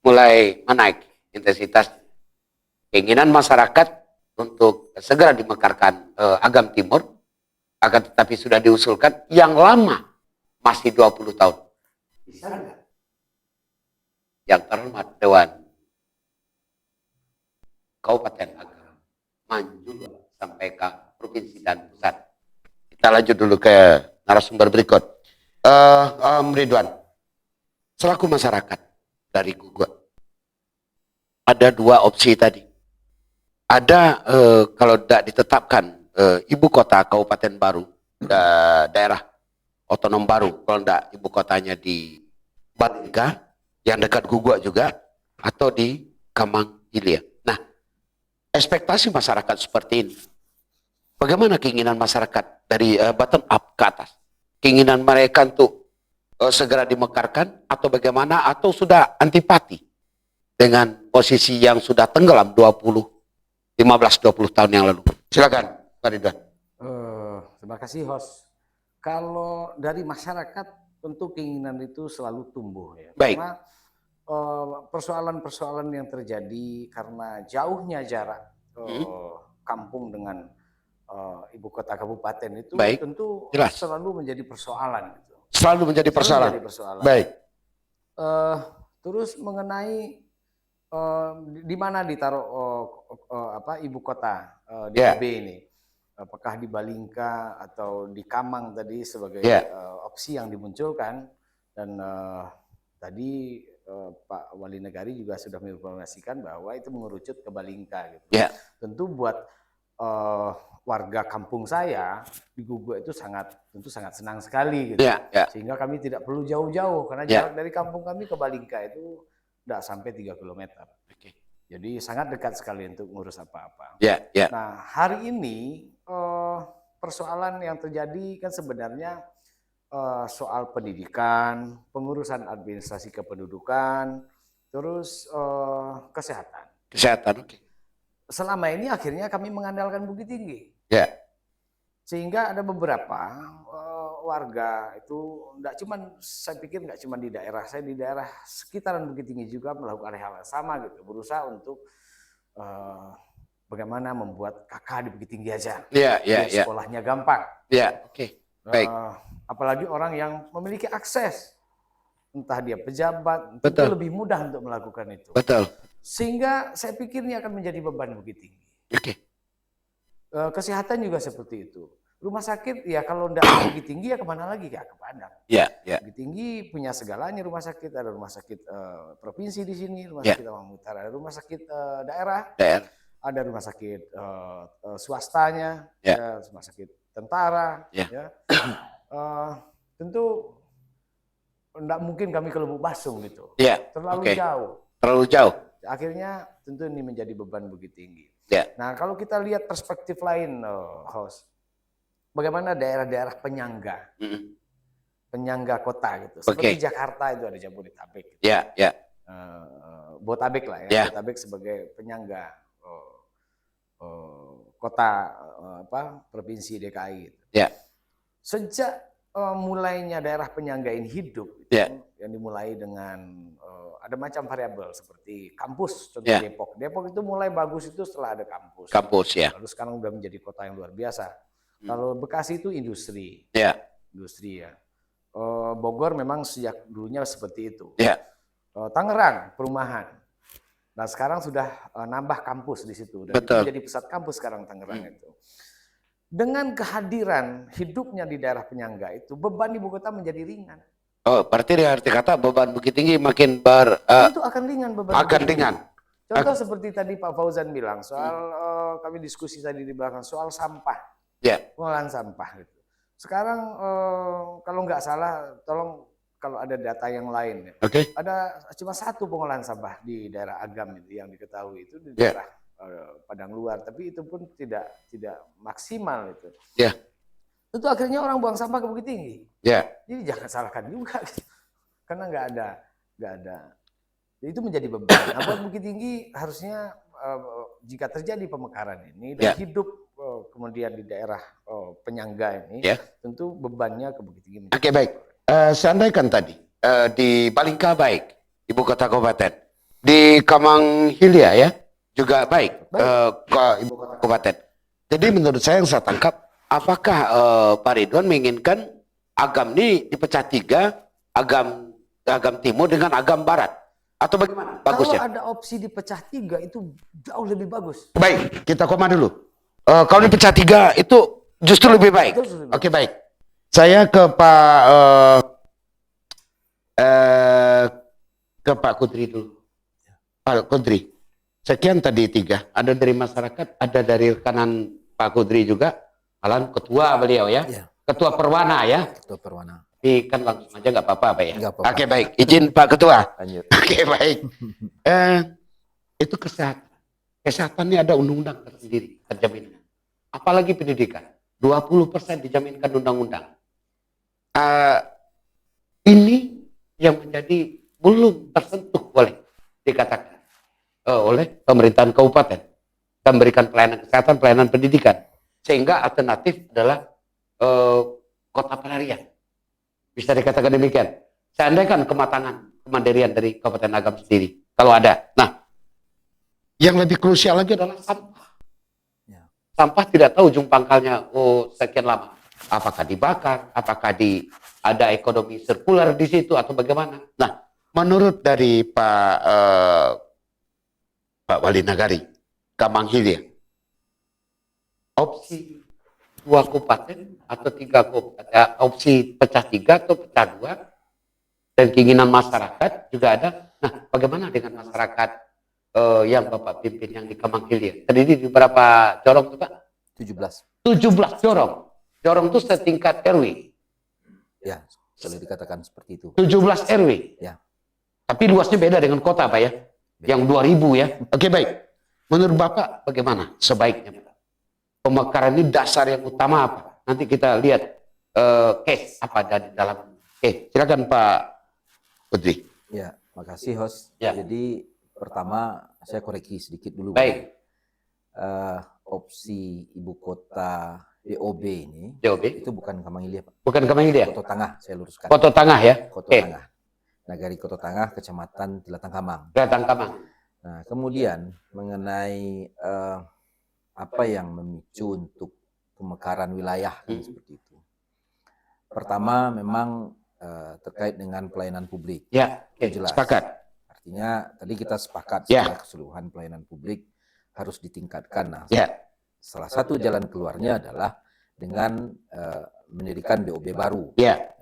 mulai menaik intensitas keinginan masyarakat untuk segera dimekarkan Agam Timur, akan tetapi sudah diusulkan yang lama masih 20 tahun. Bisa nggak? Yang terhormat Dewan Kabupaten Agam maju sampai ke provinsi dan pusat. Kita lanjut dulu ke narasumber berikut. Ridwan, selaku masyarakat dari Gugur, ada dua opsi tadi. Ada kalau tidak ditetapkan ibu kota kabupaten baru, daerah otonom baru, kalau tidak ibu kotanya di Balingka, yang dekat Guguk juga, atau di Kamang Hilir. Nah, ekspektasi masyarakat seperti ini, bagaimana keinginan masyarakat dari bottom up ke atas? Keinginan mereka untuk segera dimekarkan, atau bagaimana, atau sudah antipati dengan posisi yang sudah tenggelam 15-20 tahun yang lalu? Silakan, Pak Ridwan. Terima kasih, host. Kalau dari masyarakat, tentu keinginan itu selalu tumbuh ya. Baik. Karena persoalan-persoalan yang terjadi karena jauhnya jarak kampung dengan ibu kota kabupaten itu tentu jelas. Selalu menjadi persoalan. Selalu menjadi persoalan. Baik. Terus mengenai di mana ditaruh ibu kota DKB ini, apakah di Balingka atau di Kamang tadi sebagai opsi yang dimunculkan, dan tadi Pak Wali Negari juga sudah menginformasikan bahwa itu mengerucut ke Balingka gitu. Tentu buat warga kampung saya di Guguk itu tentu sangat senang sekali gitu. Sehingga kami tidak perlu jauh-jauh karena jarak dari kampung kami ke Balingka itu tidak sampai 3 km. Jadi sangat dekat sekali untuk ngurus apa-apa. Nah, hari ini persoalan yang terjadi kan sebenarnya soal pendidikan, pengurusan administrasi kependudukan, terus kesehatan. Selama ini akhirnya kami mengandalkan Bukit Tinggi. Sehingga ada beberapa warga itu saya pikir nggak cuma di daerah saya, di daerah sekitaran Bukit Tinggi juga melakukan hal yang sama gitu, berusaha untuk bagaimana membuat kakak di Bukit Tinggi aja, sekolahnya gampang. Baik. Apalagi orang yang memiliki akses, entah dia pejabat, itu lebih mudah untuk melakukan itu. Sehingga saya pikir ini akan menjadi beban Bukit Tinggi. Kesehatan juga seperti itu. Rumah sakit ya kalau tidak ke Bukit Tinggi ya kemana lagi, ya ke Padang. Bukit Tinggi punya segalanya rumah sakit, ada rumah sakit provinsi di sini, rumah sakit Amang Utara, ada rumah sakit daerah, ada rumah sakit swastanya, rumah sakit tentara. Tentu tidak mungkin kami ke Lubuk Basung gitu, terlalu jauh. Akhirnya tentu ini menjadi beban Bukit Tinggi. Nah kalau kita lihat perspektif lain, host, bagaimana daerah-daerah penyangga kota gitu, seperti Jakarta itu ada Jabodetabek, Botabek lah ya, Botabek sebagai penyangga kota provinsi DKI. Gitu. Sejak mulainya daerah penyangga ini hidup, yang dimulai dengan ada macam variabel seperti kampus, contoh Depok itu mulai bagus itu setelah ada kampus. Lalu sekarang udah menjadi kota yang luar biasa. Kalau Bekasi itu industri, Bogor memang sejak dulunya seperti itu. Tangerang perumahan. Nah sekarang sudah nambah kampus di situ dan itu menjadi pusat kampus sekarang Tangerang itu. Dengan kehadiran hidupnya di daerah penyangga itu, beban ibu kota menjadi ringan. Berarti arti kata beban Bukit Tinggi makin itu akan ringan beban. Contoh seperti tadi Pak Fauzan bilang soal kami diskusi tadi di belakang soal sampah, pengolahan sampah gitu. Sekarang kalau nggak salah, tolong kalau ada data yang lain, ada cuma satu pengolahan sampah di daerah Agam itu yang diketahui itu di daerah Padang Luar, tapi itu pun tidak maksimal itu. Tentu akhirnya orang buang sampah ke Bukit Tinggi. Ya. Jadi jangan salahkan juga, karena nggak ada. Itu menjadi beban. Nah, buat Bukit Tinggi harusnya jika terjadi pemekaran ini dan hidup kemudian di daerah penyangga ini, tentu bebannya ke Bukit Tinggi. Oke, baik. Saya andaikan tadi di Balingka baik, ibu kota kabupaten, di Kamang Hilya ya juga baik, ibu kota kabupaten. Jadi menurut saya yang saya tangkap, apakah Pak Ridwan menginginkan Agam ini dipecah 3, Agam Timur dengan Agam Barat, atau bagaimana? Bagus Kalau ya. ada opsi dipecah 3 itu jauh lebih bagus. Baik, kita koma dulu. Kalau dipecah 3 itu justru lebih baik. Oke, baik. Saya ke Pak Kudri dulu. Pak Kudri, sekian tadi 3. Ada dari masyarakat, ada dari rekanan Pak Kudri juga. Alan ketua beliau ya. Ketua Perwana ya. Ketua Perwana. Tapi kan langsung aja nggak apa-apa Pak ya. Nggak apa-apa. Oke, baik. Izin Pak Ketua. Lanjut. Oke, baik. Itu kesehatan. Kesehatan ini ada undang-undang tersendiri, terjaminnya. Apalagi pendidikan. 20% dijaminkan undang-undang. Ini yang menjadi belum tersentuh dikatakan oleh pemerintahan kabupaten. Kita memberikan pelayanan kesehatan, pelayanan pendidikan. Sehingga alternatif adalah kota pelarian. Bisa dikatakan demikian. Saya andaikan kematangan, kemandirian dari Kabupaten Agam sendiri. Kalau ada. Nah, yang lebih krusial lagi adalah sampah. Sampah tidak tahu ujung pangkalnya, sekian lama. Apakah dibakar, apakah ada ekonomi sirkular di situ, atau bagaimana. Nah, menurut dari Pak Wali Nagari, Kamang Hilya, opsi 2 kabupaten atau 3 kabupaten, opsi pecah 3 atau pecah 2, dan keinginan masyarakat juga ada. Nah, bagaimana dengan masyarakat yang Bapak pimpin yang di Kamang Hilya? Terdiri di berapa corong itu Pak? 17 corong. Corong itu setingkat RW. Ya, boleh dikatakan seperti itu. 17 RW. Ya. Tapi luasnya beda dengan kota Pak ya. Yang 2000 ya. Oke, baik. Menurut Bapak bagaimana sebaiknya Pak? Pemekaran ini dasar yang utama apa? Nanti kita lihat case apa ada di dalam. Silakan Pak Putri. Ya, makasih host. Ya. Jadi pertama saya koreksi sedikit dulu. Baik. Opsi ibu kota DOB ini DOB itu bukan Kamang Hilya, Pak. bukan Kamang Hilya. Koto Tengah, saya luruskan. Koto Tengah ya. Koto Tengah. Nagari Koto Tengah, Kecamatan Tilatang Kamang. Tilatang Kamang. Nah, kemudian mengenai apa yang memicu untuk pemekaran wilayah seperti itu. Pertama memang terkait dengan pelayanan publik. Ya, Jelas. sepakat. Artinya tadi kita sepakat secara keseluruhan pelayanan publik harus ditingkatkan. Nah, salah satu jalan keluarnya adalah dengan mendirikan DOB baru. Ya.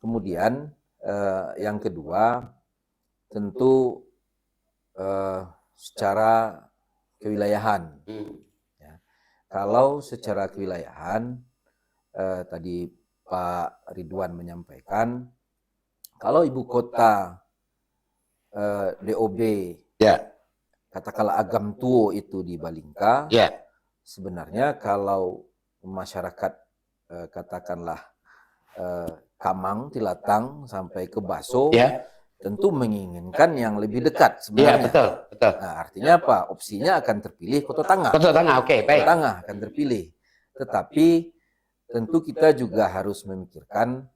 Kemudian yang kedua tentu secara kewilayahan. Ya. Kalau secara kewilayahan tadi Pak Ridwan menyampaikan kalau ibu kota DOB katakanlah Agam Tuo itu di Balingka, sebenarnya kalau masyarakat katakanlah Kamang, Tilatang sampai ke Baso, tentu menginginkan yang lebih dekat sebenarnya. Betul. Nah, artinya apa? Opsinya akan terpilih Koto Tengah. Koto Tengah, baik. Koto Tengah akan terpilih. Tetapi tentu kita juga harus memikirkan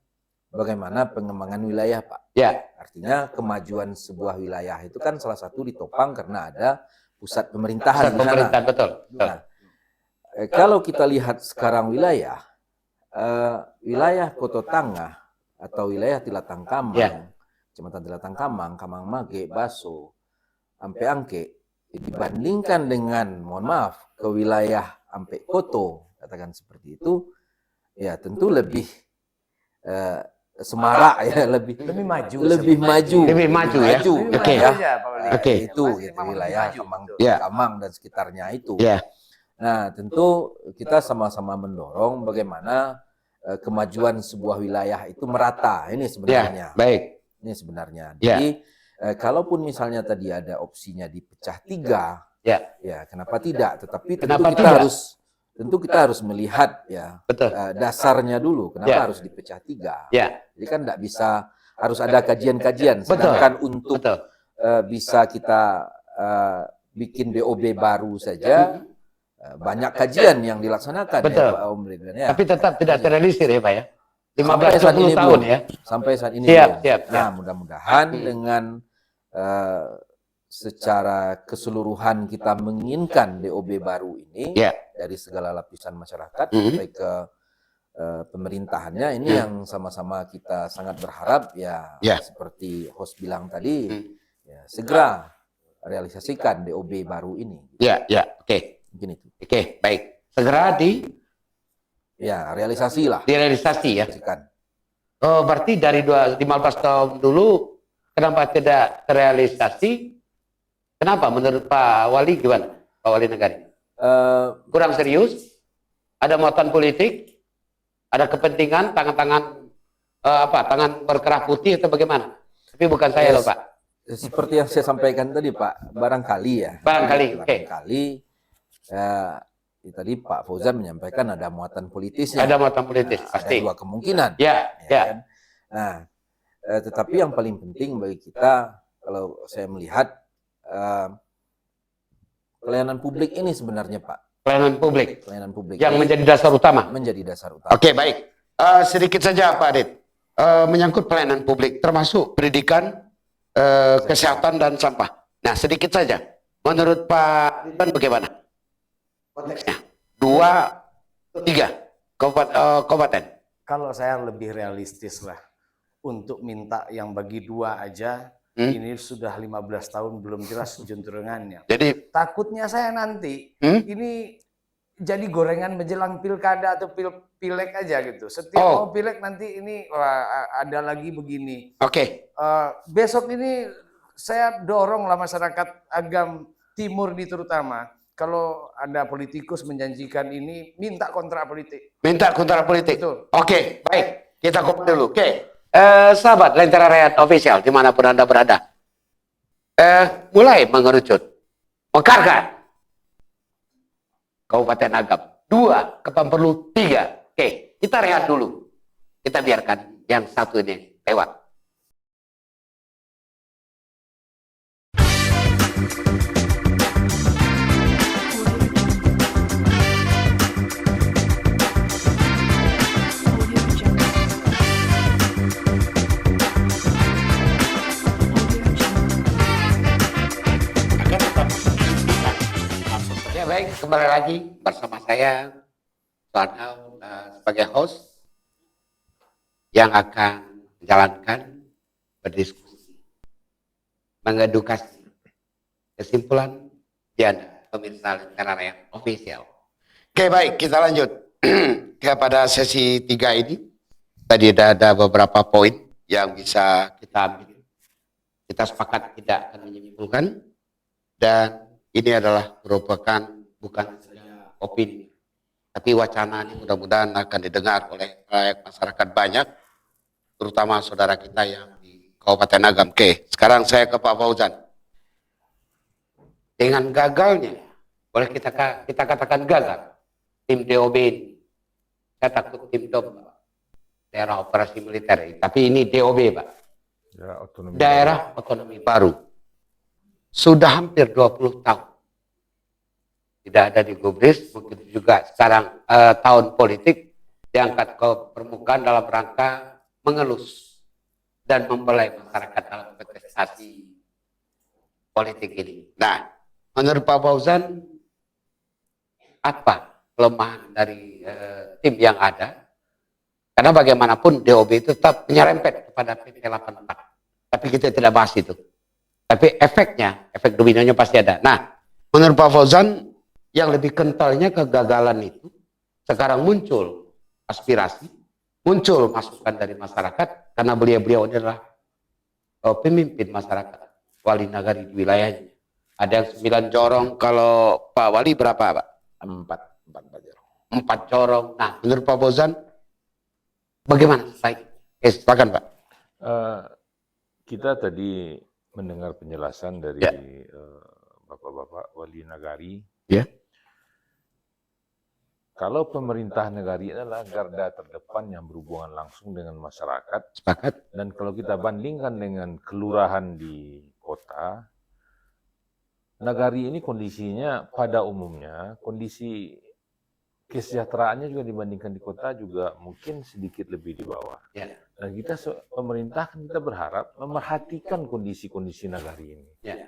bagaimana pengembangan wilayah, Pak. Artinya kemajuan sebuah wilayah itu kan salah satu ditopang karena ada pusat pemerintahan di sana. Betul. Nah, kalau kita lihat sekarang wilayah Koto Tengah atau wilayah Tilatang Kamang, Kecamatan Tilatang Kamang, Kamang Mage, Baso, sampai Angke, dibandingkan dengan, mohon maaf, ke wilayah sampai Koto, katakan seperti itu, ya tentu lebih semarak ya, lebih maju ya. Oke. Itu wilayah Kamang dan sekitarnya itu. Nah, tentu kita sama-sama mendorong bagaimana kemajuan sebuah wilayah itu merata. Ini sebenarnya. Ini sebenarnya. Jadi kalaupun misalnya tadi ada opsinya dipecah 3, ya kenapa tidak? Tetapi tentu kita harus tentu kita harus melihat ya Betul. dasarnya dulu. Kenapa Ya. harus dipecah 3? Ya, Jadi kan tidak bisa, harus ada kajian-kajian. Betul. Sedangkan untuk betul. bisa kita bikin DOB baru saja, banyak kajian yang dilaksanakan Betul. ya Pak Om Ridwan ya. Tapi tetap tidak terrealisir ya Pak ya. Sampai saat 15-20 ini tahun belum. ya. Sampai saat ini Siap, belum. siap, Nah, siap. mudah-mudahan dengan secara keseluruhan kita menginginkan DOB baru ini Ya. dari segala lapisan masyarakat Mhm. sampai ke pemerintahannya ini yang sama-sama kita sangat berharap ya, Ya. seperti host bilang tadi, Hmm. ya, segera realisasikan DOB baru ini. Ya, ya. Oke. Mungkin itu. Oke, baik. Segera Ya, realisasi lah. direalisasi ya. Realisasikan. Oh, berarti dari 15 tahun dulu kenapa tidak terrealisasi? Kenapa menurut Pak Wali gimana? Pak Wali Nagari? Kurang serius? Ada muatan politik? Ada kepentingan tangan-tangan tangan berkerah putih atau bagaimana? Tapi bukan saya loh, Pak. Seperti yang saya sampaikan tadi Pak, barangkali ya. Barangkali, oke. Barangkali tadi Pak Fauzan menyampaikan ada muatan politisnya. Ada muatan politis, Nah, pasti. ada 2 kemungkinan. Ya, ya ya. kan? Nah, tetapi yang paling penting bagi kita, kalau saya melihat pelayanan publik ini sebenarnya Pak, Pelayanan publik pelayanan publik yang ini menjadi dasar utama. menjadi dasar utama. Oke, baik. Sedikit saja Pak Adit. Menyangkut pelayanan publik, termasuk pendidikan, kesehatan, dan sampah. Nah, sedikit saja. Menurut Pak Ridwan bagaimana? Konteksnya. 2, 3 kabupaten. Kalau saya lebih realistis lah, untuk minta yang bagi 2 aja, ini sudah 15 tahun belum jelas juntrungannya. Jadi, Takutnya saya nanti ini jadi gorengan menjelang pilkada atau pileg aja gitu. Setiap mau pileg nanti ini ada lagi begini. oke. Besok ini saya doronglah masyarakat Agam Timur ini terutama. Kalau ada politikus menjanjikan ini, minta kontrak politik. Minta kontrak politik. Betul. Oke, baik. Kita kopi dulu. Oke. Sahabat Lentera Rakyat Official, dimanapun Anda berada. Mulai mengerucut. Mekarkan. Kabupaten Agam. 2, Kepamperlu 3. Oke, kita rehat dulu. Kita biarkan yang satu ini lewat. Ya baik, kembali lagi bersama saya Tuan sebagai host yang akan menjalankan, berdiskusi, mengedukasi kesimpulan di Anda, pemirsa Lentera Rakyat Official. Oke baik, kita lanjut kepada sesi 3 ini. Tadi ada beberapa poin yang bisa kita ambil. Kita sepakat tidak akan menyimpulkan, dan ini adalah merupakan bukan saja opini, tapi wacana ini mudah-mudahan akan didengar oleh masyarakat banyak, terutama saudara kita yang di Kabupaten Agam. Oke, sekarang saya ke Pak Fauzan. Dengan gagalnya, boleh kita katakan gagal, tim DOB ini. Saya takut tim DOB, daerah operasi militer, tapi ini DOB, Pak. Daerah otonomi baru. Sudah hampir 20 tahun. Tidak ada di gubris, begitu juga sekarang tahun politik diangkat ke permukaan dalam rangka mengelus dan membelai masyarakat dalam kontestasi politik ini. Nah, menurut Pak Fauzan, apa kelemahan dari tim yang ada? Karena bagaimanapun DOB itu tetap menyerempet kepada PP 84. Tapi kita tidak bahas itu. Tapi efeknya, efek dominonya pasti ada. Nah, menurut Pak Fauzan, yang lebih kentalnya kegagalan itu, sekarang muncul aspirasi, muncul masukan dari masyarakat, karena beliau-beliau adalah pemimpin masyarakat, wali nagari di wilayahnya. Ada yang 9 corong, kalau Pak Wali berapa Pak? 4 corong. 4 corong. Nah, menurut Pak Fauzan, bagaimana? Baik, silakan Pak. Kita tadi mendengar penjelasan dari bapak-bapak wali nagari. Ya. kalau pemerintah negara adalah garda terdepan yang berhubungan langsung dengan masyarakat, Sepakat? dan kalau kita bandingkan dengan kelurahan di kota, nagari ini kondisinya pada umumnya, kondisi kesejahteraannya juga dibandingkan di kota juga mungkin sedikit lebih di bawah. Ya. Dan kita pemerintah kan kita berharap memerhatikan kondisi-kondisi nagari ini. Ya.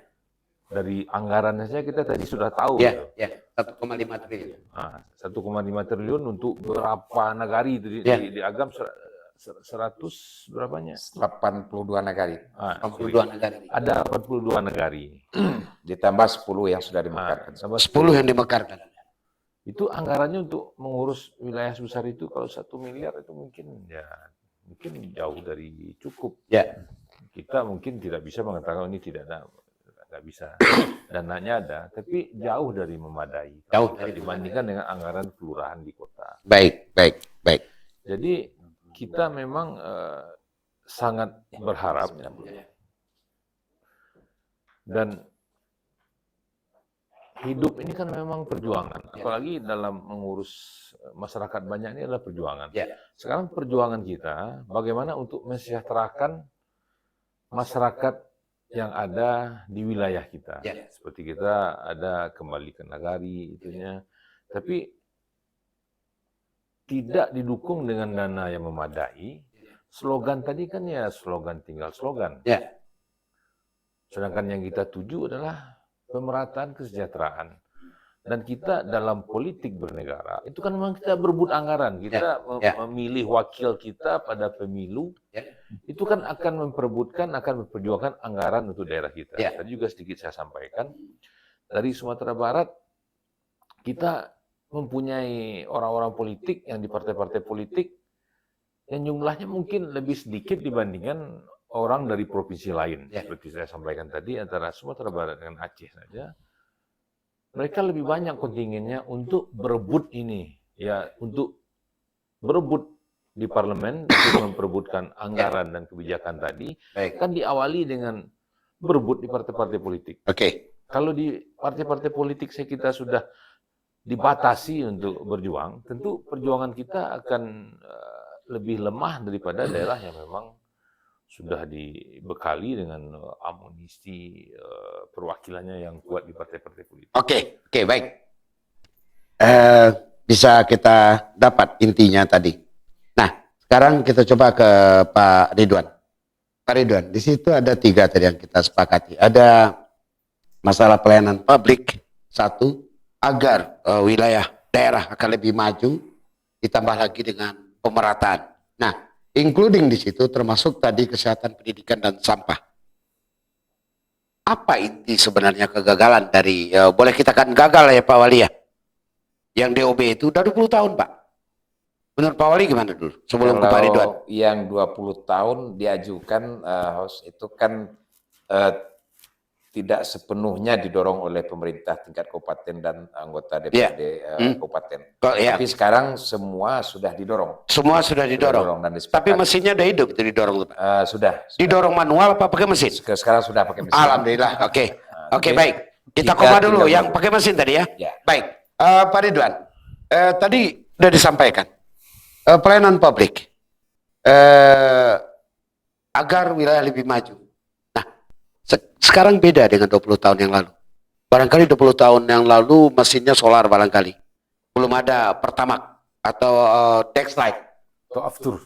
Dari anggarannya saja kita tadi sudah tahu. Ya, gitu. ya, 1,5 triliun. Nah, 1,5 triliun untuk berapa nagari itu Ya. di Agam 100 berapanya? 82 negari. Ah, 62 negara. ada 42 negari. Ditambah 10 yang sudah Nah, dimekarkan. sama 10 yang dimekarkan. itu anggarannya untuk mengurus wilayah sebesar itu kalau 1 miliar itu mungkin jauh dari cukup. Ya. Kita mungkin tidak bisa mengatakan ini tidak ada, nggak bisa. Dananya ada, tapi jauh dari memadai. Jauh Kalau dari dibandingkan dengan anggaran kelurahan di kota. Baik, baik, baik. Jadi kita memang sangat berharap dan hidup ini kan memang perjuangan, apalagi dalam mengurus masyarakat banyak ini adalah perjuangan. Ya. Sekarang perjuangan kita bagaimana untuk mensejahterakan masyarakat yang ada di wilayah kita. Ya. Seperti kita ada kembali ke nagari itunya, tapi tidak didukung dengan dana yang memadai. Slogan tadi kan ya slogan tinggal slogan. Ya. Sedangkan yang kita tuju adalah pemerataan kesejahteraan. Dan kita dalam politik bernegara, itu kan memang kita berebut anggaran. Kita memilih wakil kita pada pemilu, itu kan akan memperebutkan, akan memperjuangkan anggaran untuk daerah kita. Tadi juga sedikit saya sampaikan, dari Sumatera Barat, kita mempunyai orang-orang politik yang di partai-partai politik, yang jumlahnya mungkin lebih sedikit dibandingkan orang dari provinsi lain. Seperti saya sampaikan tadi, antara Sumatera Barat dengan Aceh saja, mereka lebih banyak kontingennya untuk berebut ini, ya untuk berebut di parlemen untuk memperebutkan anggaran dan kebijakan tadi. Baik. Kan diawali dengan berebut di partai-partai politik. Oke. Kalau di partai-partai politik kita sudah dibatasi untuk berjuang, tentu perjuangan kita akan lebih lemah daripada daerah yang memang sudah dibekali dengan amunisi perwakilannya yang kuat di partai-partai politik. Oke, baik. Bisa kita dapat intinya tadi. Nah, sekarang kita coba ke Pak Ridwan. Pak Ridwan, di situ ada 3 tadi yang kita sepakati. Ada masalah pelayanan publik, 1, agar wilayah daerah akan lebih maju, ditambah lagi dengan pemerataan. Nah, including di situ termasuk tadi kesehatan, pendidikan, dan sampah. Apa inti sebenarnya kegagalan dari, boleh kita kan gagal ya Pak Wali ya? Yang DOB itu udah 20 tahun Pak. Menurut Pak Wali gimana dulu? Sebelum ke Pak Ridwan. Yang 20 tahun diajukan itu kan tidak sepenuhnya didorong oleh pemerintah tingkat kabupaten dan anggota DPRD kabupaten. Tapi sekarang semua sudah didorong. Semua sudah didorong. Dan tapi mesinnya udah hidup itu didorong. Sudah. Didorong manual apa pakai mesin? Sekarang sudah pakai mesin. Alhamdulillah. Oke, baik. Kita koma dulu yang pakai mesin tadi ya. Baik. Pak Ridwan, tadi sudah disampaikan pelayanan publik agar wilayah lebih maju. Sekarang beda dengan 20 tahun yang lalu. Barangkali 20 tahun yang lalu mesinnya solar barangkali. Belum ada Pertamax atau Dexlight.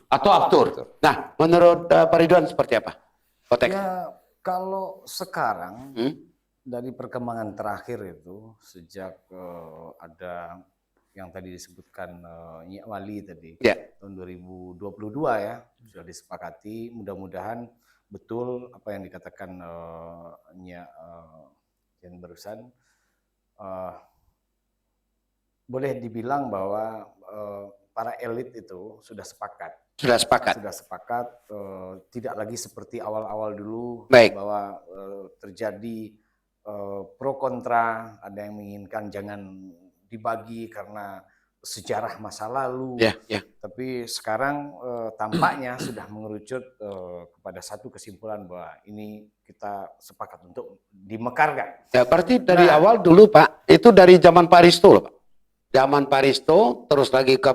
Atau Aftur. Nah, menurut Pak Ridwan seperti apa? Ya, kalau sekarang dari perkembangan terakhir itu, sejak ada yang tadi disebutkan Nyak Wali tadi, tahun 2022 ya, sudah disepakati, mudah-mudahan betul apa yang dikatakan yang barusan, boleh dibilang bahwa para elit itu sudah sepakat. Sudah sepakat, tidak lagi seperti awal-awal dulu. Baik. Bahwa terjadi pro kontra, ada yang menginginkan jangan dibagi karena sejarah masa lalu. Tapi sekarang tampaknya sudah mengerucut kepada satu kesimpulan bahwa ini kita sepakat untuk dimekarkan. Ya, berarti dari awal dulu Pak, itu dari zaman Pak Risto loh Pak. zaman Pak Risto, terus lagi ke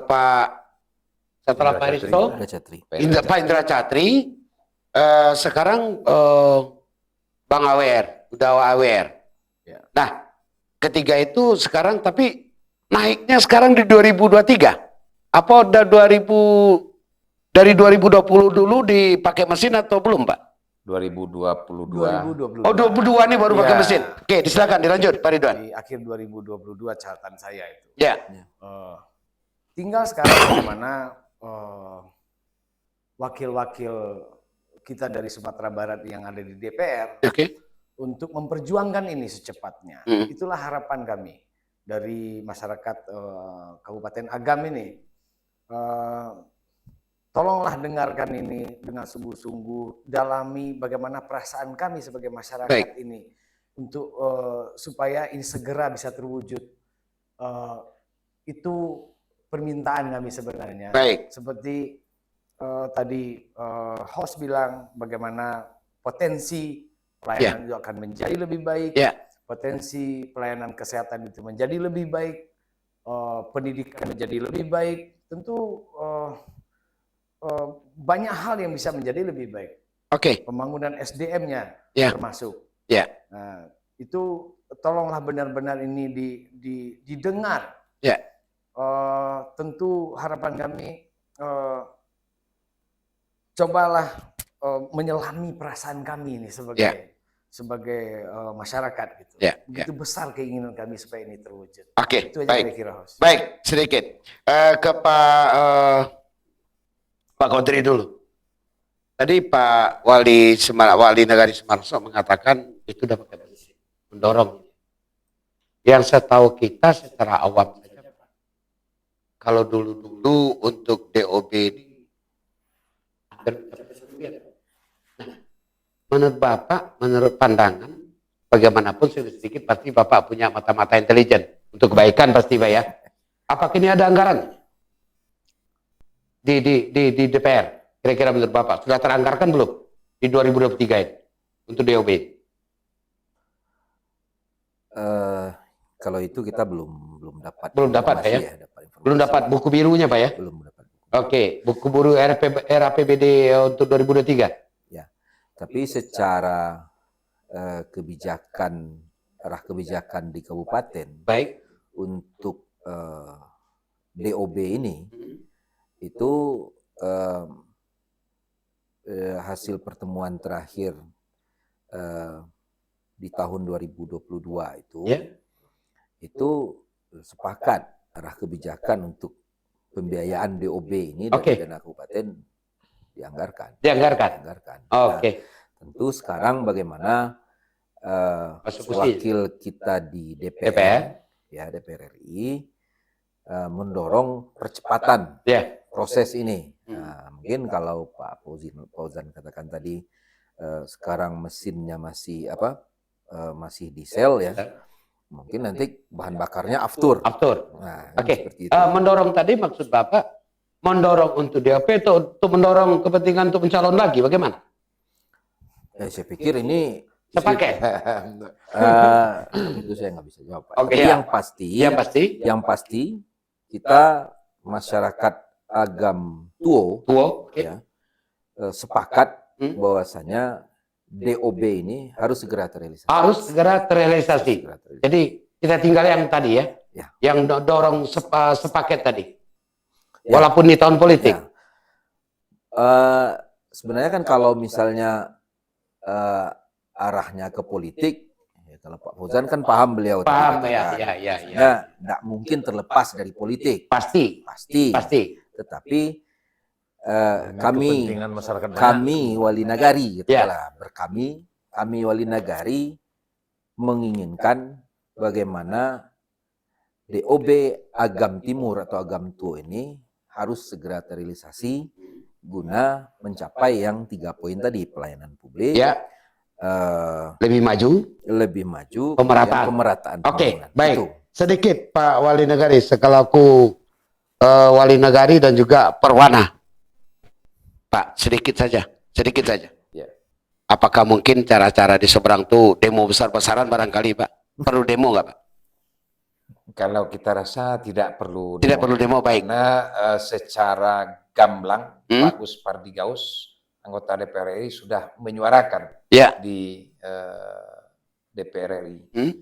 setelah Pak Risto, Indra Catri. Pak Indra Catri, sekarang Bang Awer, udah Awer. Ya. Nah, ketiga itu sekarang tapi naiknya sekarang di 2023. Apa udah dari 2020 dulu dipakai mesin atau belum, Pak? 2022. 2022. Oh, 22 nih baru Ya. pakai mesin. Oke, silakan dilanjut, Pak Ridwan. Di akhir 2022 catatan saya itu. Ya. Tinggal sekarang bagaimana wakil-wakil kita dari Sumatera Barat yang ada di DPR Oke. untuk memperjuangkan ini secepatnya. Itulah harapan kami dari masyarakat Kabupaten Agam ini. Tolonglah dengarkan ini dengan sungguh-sungguh, dalami bagaimana perasaan kami sebagai masyarakat Baik. ini untuk supaya ini segera bisa terwujud. Itu permintaan kami sebenarnya. Baik. Seperti tadi host bilang bagaimana potensi pelayanan itu akan menjadi lebih baik, Ya. potensi pelayanan kesehatan itu menjadi lebih baik, pendidikan menjadi lebih baik. Tentu banyak hal yang bisa menjadi lebih baik. Oke. Pembangunan SDM-nya Ya. termasuk. Ya. Nah, itu tolonglah benar-benar ini didengar. Ya. Tentu harapan kami cobalah menyelami perasaan kami ini sebagai masyarakat gitu. Ya, Begitu besar keinginan kami supaya ini terwujud. Oke, Itu aja baik. kira-kira, Host. Baik, sedikit ke Pak Kodri dulu. Tadi Pak Wali Nagari Semarso mengatakan itu dapat mendorong. Yang setahu kita secara awam saja, kalau dulu untuk DOB ini menurut Bapak, menurut pandangan, bagaimanapun sedikit pasti Bapak punya mata-mata intelijen untuk kebaikan pasti Pak ya. Apakah ini ada anggaran di DPR? Kira-kira menurut Bapak sudah teranggarkan belum di 2023 ini untuk DOB? Kalau itu kita belum dapat. Belum dapat informasi ya? dapat informasi. Belum dapat buku birunya Pak ya? Belum dapat. Oke, buku biru RAPBD untuk 2023. Ya, tapi secara kebijakan arah kebijakan di kabupaten Baik. untuk DOB ini itu hasil pertemuan terakhir di tahun 2022 itu Ya. itu sepakat arah kebijakan untuk pembiayaan DOB ini Oke. dari dana kabupaten dianggarkan. Dianggarkan. Oke. Tentu sekarang bagaimana Eksekusi. wakil kita di DPR, ya DPR RI mendorong percepatan Ya. proses ini. Nah, mungkin kalau Pak Fauzan katakan tadi sekarang mesinnya masih masih diesel ya, mungkin nanti bahan bakarnya aftur. Nah, Oke. seperti itu. Mendorong tadi maksud Bapak mendorong untuk DOP atau untuk mendorong kepentingan untuk mencalon lagi bagaimana? Saya pikir ini Sepaket. itu saya nggak bisa jawab. Pak. Oke, Tapi ya. yang pasti kita masyarakat Agam Tuo ya, sepakat bahwasanya DOB ini harus segera terrealisasi. Harus segera terrealisasi. Jadi kita tinggal yang tadi ya, Ya. yang dorong sepaket tadi. Ya. Walaupun di tahun politik. Ya. Sebenarnya kan kalau misalnya arahnya ke politik, ya kalau Pak Fauzan kan paham beliau. Paham tadi, ya, kan. ya. Nggak mungkin terlepas dari politik. Pasti. Tetapi Kepentingan masyarakat banyak. kami wali nagari, gitu Ya. lah. Kami wali nagari menginginkan bagaimana DOB Agam Timur atau Agam Tuo ini harus segera terrealisasi guna mencapai yang 3 poin tadi, pelayanan publik, Ya. Lebih maju. pemerataan, Oke, pembangunan. baik. Itu. Sedikit Pak Wali Nagari, sekalaku Wali Nagari dan juga Perwana. Pak, sedikit saja. Ya. Apakah mungkin cara-cara di seberang tuh demo besar-besaran barangkali Pak? Perlu demo nggak Pak? Kalau kita rasa tidak perlu Tidak perlu demo, baik. karena secara gamblang Hmm? Pak Gus Pardigaus, anggota DPR RI sudah menyuarakan Ya. di DPR RI. Hmm?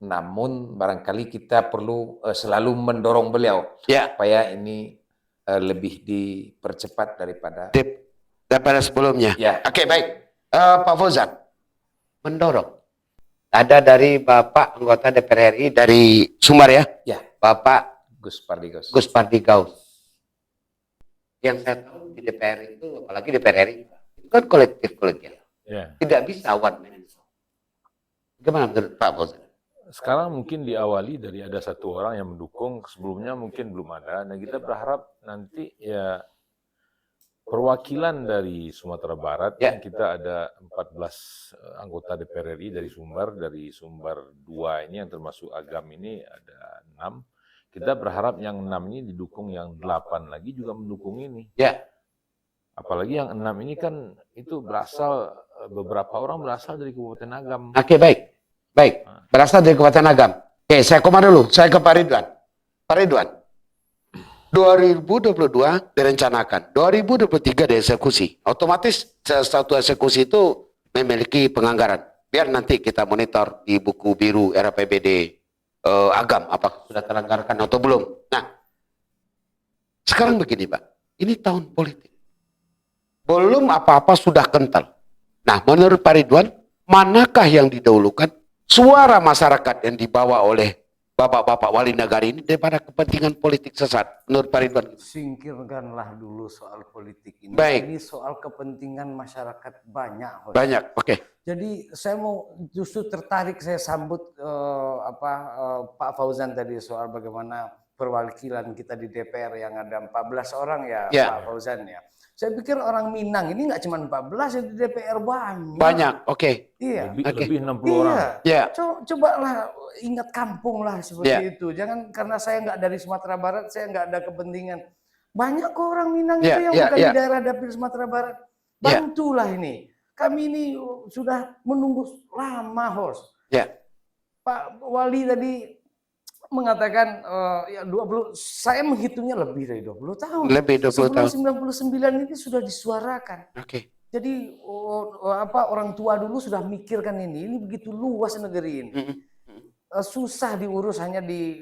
Namun barangkali kita perlu selalu mendorong beliau Ya. supaya ini lebih dipercepat daripada Daripada sebelumnya. ya. Oke, baik. Pak Fauzan, mendorong. Ada dari Bapak anggota DPR RI dari Sumbar ya? Ya. Bapak Gus Pardigaus. Gus Pardigaus. Yang saya tahu di DPR itu, apalagi DPR RI, itu kan kolektif kolegial. Ya. Tidak bisa one man show. Gimana menurut Pak Fauzan? Sekarang mungkin diawali dari ada satu orang yang mendukung, sebelumnya mungkin belum ada. Nah, kita berharap nanti ya perwakilan dari Sumatera Barat, Ya. kita ada 14 anggota DPR RI dari Sumbar 2 ini yang termasuk Agam ini ada 6. Kita berharap yang 6 ini didukung, yang 8 lagi juga mendukung ini. Ya. Apalagi yang 6 ini kan itu berasal, beberapa orang berasal dari Kabupaten Agam. Oke, baik. Baik. Berasal dari Kabupaten Agam. Oke, saya koma dulu. Saya ke Pak Ridwan. Pak Ridwan. 2022 direncanakan, 2023 dieksekusi. Otomatis satu eksekusi itu memiliki penganggaran. Biar nanti kita monitor di buku biru RAPBD Agam apakah sudah teranggarkan atau belum. Nah, sekarang begini Pak, ini tahun politik. Belum apa-apa sudah kental. Nah, menurut Pak Ridwan, manakah yang didahulukan? Suara masyarakat yang dibawa oleh bapak-bapak wali negara ini daripada kepentingan politik sesat, menurut Pak Ridwan? Singkirkanlah dulu soal politik ini. Baik. Ini soal kepentingan masyarakat banyak. Banyak, oke. Jadi saya mau justru tertarik, saya sambut Pak Fauzan tadi soal bagaimana perwakilan kita di DPR yang ada 14 orang ya, Ya. Pak Fauzan ya. Saya pikir orang Minang ini nggak cuma 14 yang di DPR banyak. Banyak, oke. Iya. Lebih 60 orang. Ya. Cobalah ingat kampung lah seperti Ya. itu. Jangan karena saya nggak dari Sumatera Barat, saya nggak ada kepentingan. Banyak kok orang Minang Ya, itu yang ya, bukan ya. di daerah dapil Sumatera Barat. Ya. Bantulah ini. Kami ini sudah menunggu lama, host. Ya. Pak Wali tadi mengatakan ya 20, saya menghitungnya lebih dari 20 tahun. Lebih 20 tahun. Sebelum 99 ini sudah disuarakan. Oke. Jadi orang tua dulu sudah mikirkan ini begitu luas negeri ini. Susah diurus hanya di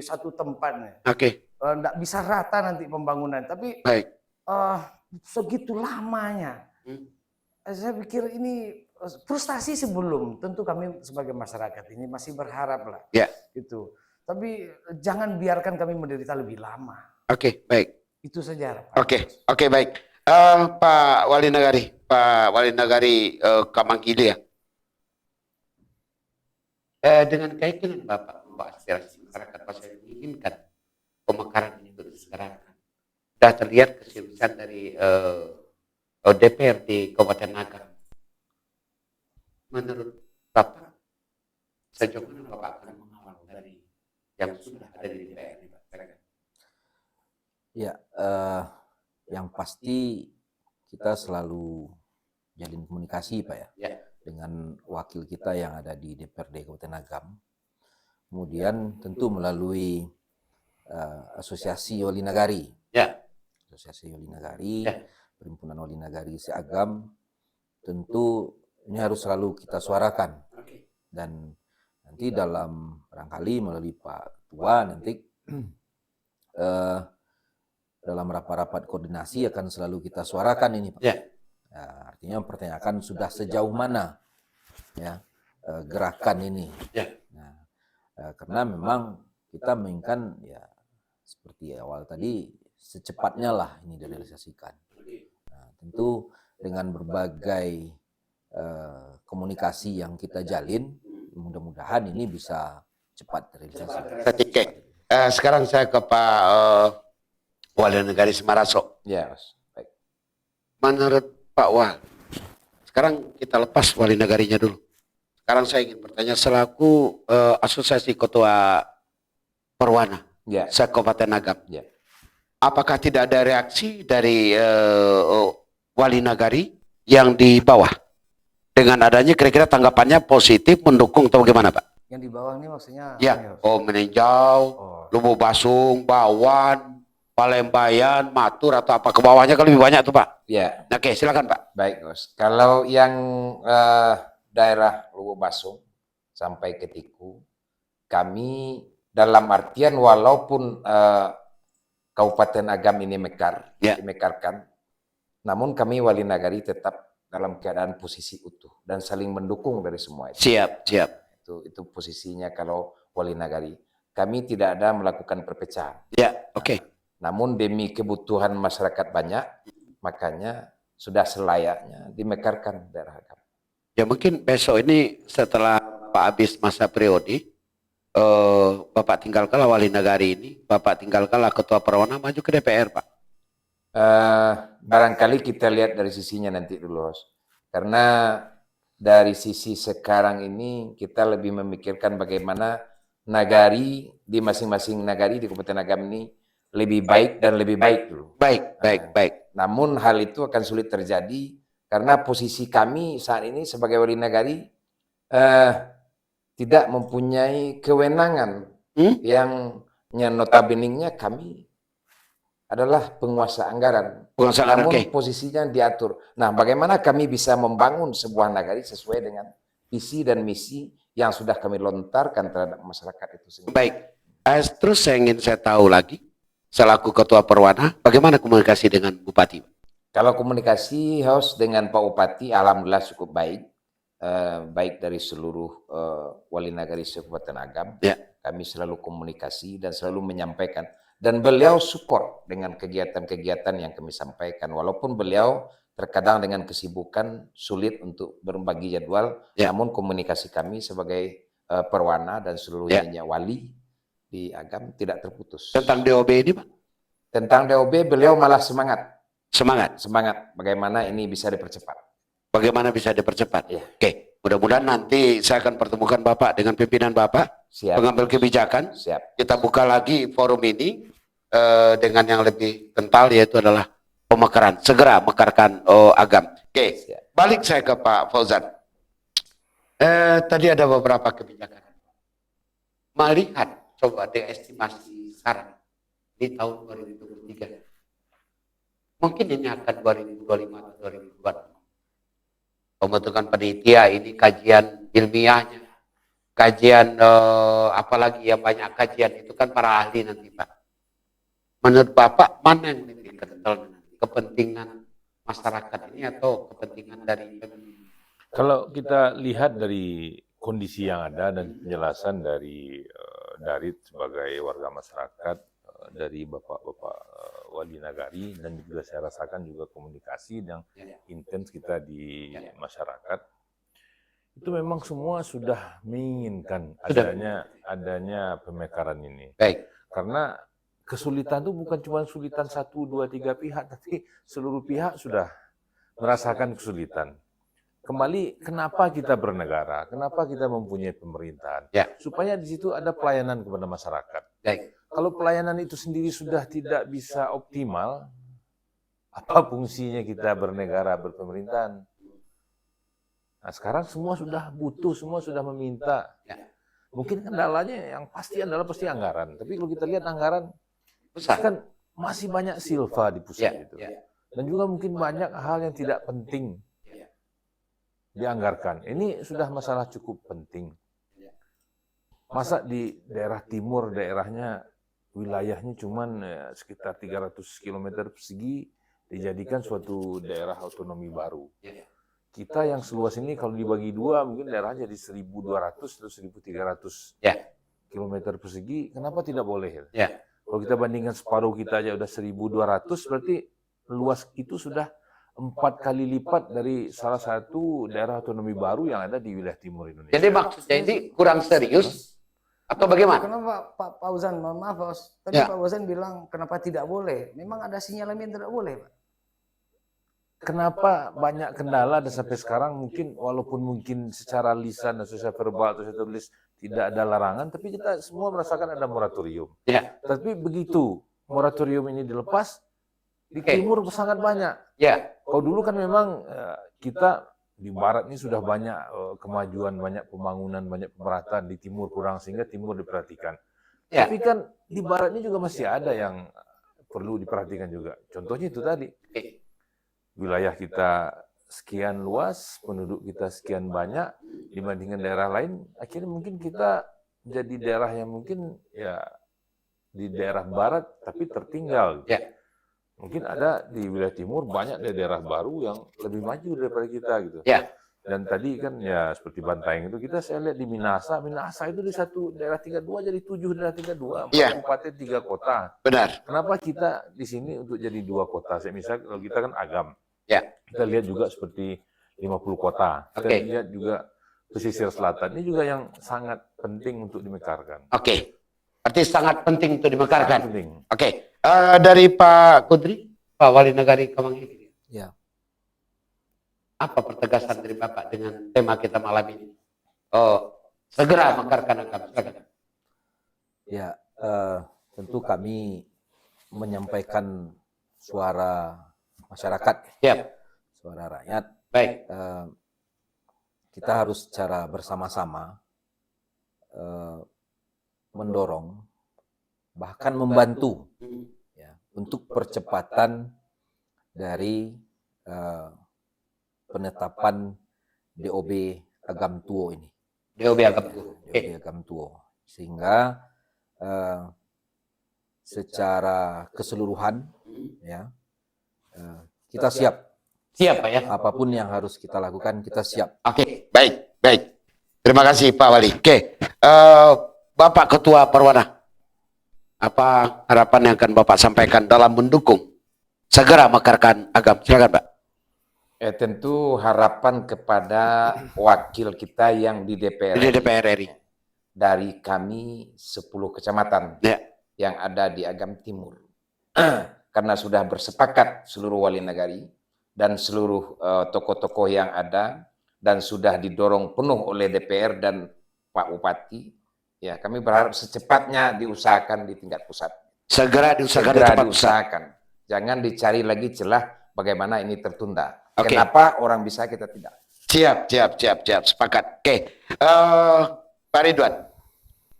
satu tempat. Oke. Nggak bisa rata nanti pembangunan. Tapi Baik. segitu lamanya. Saya pikir ini frustasi sebelum. Tentu kami sebagai masyarakat ini masih berharap lah. Ya. Gitu. Tapi jangan biarkan kami menderita lebih lama. Oke, baik. Itu saja. Oke, baik. Pak Wali Nagari Kamangkili ya. Dengan keyakinan Bapak membawa aspirasi masyarakat pasal menginginkan pemekaran ini bersegerakan. Sudah terlihat keseriusan dari DPR di Kabupaten Agam. Menurut Bapak, sejauh mana Bapak akan mengawal dari yang sudah ada di DPR ini, Pak? Ya, yang pasti kita selalu jalin komunikasi Pak ya, Ya. dengan wakil kita yang ada di DPRD Kabupaten Agam. Kemudian tentu melalui Asosiasi Wali Nagari. Ya. Asosiasi Wali Nagari, Ya. Perhimpunan Wali Nagari se-Agam, tentu ini harus selalu kita suarakan. Dan nanti dalam barangkali melalui Pak Ketua nanti dalam rapat-rapat koordinasi akan selalu kita suarakan ini Pak. Ya. Artinya mempertanyakan sudah sejauh mana ya gerakan ini. Ya. Nah, karena memang kita menginginkan ya seperti awal tadi secepatnya lah ini direalisasikan. Nah, tentu dengan berbagai komunikasi yang kita jalin, mudah-mudahan ini bisa cepat terrealisasi. Sekarang saya ke Pak Wali Nagari Semaraso. Ya, Mas. Baik. Menurut Pak Wal, sekarang kita lepas Wali Nagarinya dulu. Sekarang saya ingin bertanya selaku Asosiasi Ketua Perwana Ya. se-Kabupaten Agam. Ya. Apakah tidak ada reaksi dari Wali Nagari yang di bawah? Dengan adanya kira-kira tanggapannya positif, mendukung atau bagaimana Pak? Yang di bawah ini maksudnya Ya, apa, Bos? oh Meninjau, Oh, Lubuk Basung, Bawan, Palembayan, Matur atau apa ke bawahnya kan lebih banyak tuh Pak. Ya, Oke, silakan Pak. baik, Bos. Kalau yang eh, daerah Lubuk Basung sampai ke Tiku, kami dalam artian walaupun Kabupaten Agam ini mekar, Ya. dimekarkan, namun kami Wali Nagari tetap dalam keadaan posisi utuh dan saling mendukung dari semua itu. Siap, siap. Itu posisinya kalau Wali Nagari. Kami tidak ada melakukan perpecahan. Ya, oke. Namun demi kebutuhan masyarakat banyak, makanya sudah selayaknya dimekarkan daerah Agam. Ya mungkin besok ini setelah Pak habis masa periode, Bapak tinggalkanlah Wali Nagari ini, Bapak tinggalkanlah Ketua Perwana, maju ke DPR Pak. Barangkali kita lihat dari sisinya nanti dulu, Bos. Karena dari sisi sekarang ini kita lebih memikirkan bagaimana nagari di masing-masing nagari di Kabupaten Agam ini lebih baik dan lebih baik dulu. Baik, baik, baik. Namun hal itu akan sulit terjadi karena posisi kami saat ini sebagai Wali Nagari tidak mempunyai kewenangan yang notabene-nya kami adalah penguasa anggaran. Penguasa anggaran, Namun oke. posisinya diatur. Nah, bagaimana kami bisa membangun sebuah nagari sesuai dengan visi dan misi yang sudah kami lontarkan terhadap masyarakat itu sendiri. Baik. Terus saya tahu lagi, selaku Ketua Perwana, bagaimana komunikasi dengan Bupati? Kalau komunikasi host dengan Pak Bupati, alhamdulillah cukup baik. Baik dari seluruh Wali Nagari Kabupaten Agam. Ya. Kami selalu komunikasi dan selalu menyampaikan. Dan beliau support dengan kegiatan-kegiatan yang kami sampaikan. Walaupun beliau terkadang dengan kesibukan sulit untuk berbagi jadwal, namun komunikasi kami sebagai perwana dan seluruhnya wali di Agam tidak terputus. Tentang DOB ini Pak? Tentang DOB beliau malah semangat. Semangat. Semangat bagaimana ini bisa dipercepat. Bagaimana bisa dipercepat? Ya. Oke, mudah-mudahan nanti saya akan pertemukan Bapak dengan pimpinan Bapak, Siap. pengambil kebijakan. Siap. Kita buka lagi forum ini dengan yang lebih kental, yaitu adalah pemekaran. Segera mekarkan Agam. Oke, Siap. balik saya ke Pak Fauzan. Tadi ada beberapa kebijakan. Melihat, coba diestimasi sekarang di tahun 2023. Mungkin ini akan 2025 atau 2026. Pembentukan panitia ini kajian ilmiahnya, kajian apalagi ya banyak kajian itu kan para ahli nanti Pak. Menurut Bapak mana yang lebih kental nanti? Kepentingan masyarakat ini atau kepentingan dari Kalau kita lihat dari kondisi yang ada dan penjelasan dari sebagai warga masyarakat, dari Bapak-Bapak Wali Nagari, dan juga saya rasakan juga komunikasi yang intens kita di masyarakat, itu memang semua sudah menginginkan adanya pemekaran ini. Baik. Karena kesulitan itu bukan cuma kesulitan 1, 2, 3 pihak, tapi seluruh pihak sudah merasakan kesulitan. Kembali, kenapa kita bernegara? Kenapa kita mempunyai pemerintahan? Ya. Supaya di situ ada pelayanan kepada masyarakat. Baik. Kalau pelayanan itu sendiri sudah tidak bisa optimal, apa fungsinya kita bernegara, berpemerintahan? Nah, sekarang semua sudah butuh, semua sudah meminta. Ya. Mungkin kendalanya yang pasti adalah anggaran. Tapi kalau kita lihat anggaran, Besar. kan masih banyak silva di pusat itu. Ya. Dan juga mungkin banyak hal yang tidak penting dianggarkan. Ini sudah masalah cukup penting. Masa di daerah timur, daerahnya, wilayahnya cuman sekitar 300 km persegi dijadikan suatu daerah otonomi baru. Kita yang seluas ini kalau dibagi dua mungkin daerahnya jadi 1.200 atau 1.300 km persegi. Kenapa tidak boleh? Ya. Kalau kita bandingkan separuh kita aja udah 1.200, berarti luas itu sudah 4 kali lipat dari salah satu daerah otonomi baru yang ada di wilayah timur Indonesia. Jadi maksudnya ini kurang serius atau bagaimana? Kenapa Pak Fauzan, mohon maaf Bos, tadi Pak Fauzan bilang kenapa tidak boleh? Memang ada sinyal yang tidak boleh Pak? Kenapa banyak kendala dan sampai sekarang mungkin walaupun mungkin secara lisan dan secara verbal atau secara tulis tidak ada larangan, tapi kita semua merasakan ada moratorium. Ya. Tapi begitu moratorium ini dilepas, di timur sangat banyak. Ya. Kalau dulu kan memang kita di barat ini sudah banyak kemajuan, banyak pembangunan, banyak pemerataan, di timur kurang sehingga timur diperhatikan. Ya. Tapi kan di barat ini juga masih ada yang perlu diperhatikan juga. Contohnya itu tadi, wilayah kita sekian luas, penduduk kita sekian banyak dibandingkan daerah lain, akhirnya mungkin kita jadi daerah yang mungkin ya di daerah barat tapi tertinggal. Ya. Mungkin ada di wilayah timur banyak daerah baru yang lebih maju daripada kita gitu. Ya. Dan tadi kan ya seperti Bantaeng itu saya lihat di Minasa itu di satu daerah tingkat 2 jadi 7 daerah tingkat 2, 4 Ya. kabupaten 3 kota. Benar. Kenapa kita di sini untuk jadi 2 kota? Misalnya kalau kita kan Agam. Ya. Kita lihat juga seperti 50 kota. Kita Oke. lihat juga pesisir selatan. Ini juga yang sangat penting untuk dimekarkan. Oke. Berarti sangat penting untuk Sangat dimekarkan. penting. Oke. Dari Pak Kudri, Pak Wali Nagari Kamanghili. Ya. Apa pertegasan dari Bapak dengan tema kita malam ini? Segera mekarkan agama. Silakan. Ya, tentu kami menyampaikan suara masyarakat, Siap. suara rakyat. Baik. Kita harus secara bersama-sama mendorong, bahkan membantu ya, untuk percepatan dari penetapan DOB Agam Tuo ini. DOB Agam Tuo. DOB Agam Tuo. Sehingga secara keseluruhan ya kita siap. Siap, Pak ya. Apapun yang harus kita lakukan, kita siap. Oke, baik, baik. Terima kasih Pak Wali. Oke, Bapak Ketua Perwana, apa harapan yang akan Bapak sampaikan dalam mendukung segera mekarkan agama? Silakan Pak. Tentu harapan kepada wakil kita yang di DPR, Di DPR RI. dari kami 10 kecamatan Ya. yang ada di Agam Timur. Karena sudah bersepakat seluruh wali nagari dan seluruh tokoh-tokoh yang ada dan sudah didorong penuh oleh DPR dan Pak Bupati, ya kami berharap secepatnya diusahakan di tingkat pusat. Segera diusahakan di Segera tempat pusat. diusahakan. Jangan dicari lagi celah bagaimana ini tertunda. Oke. Kenapa orang bisa kita tidak? Siap, sepakat. Oke, Pak Ridwan,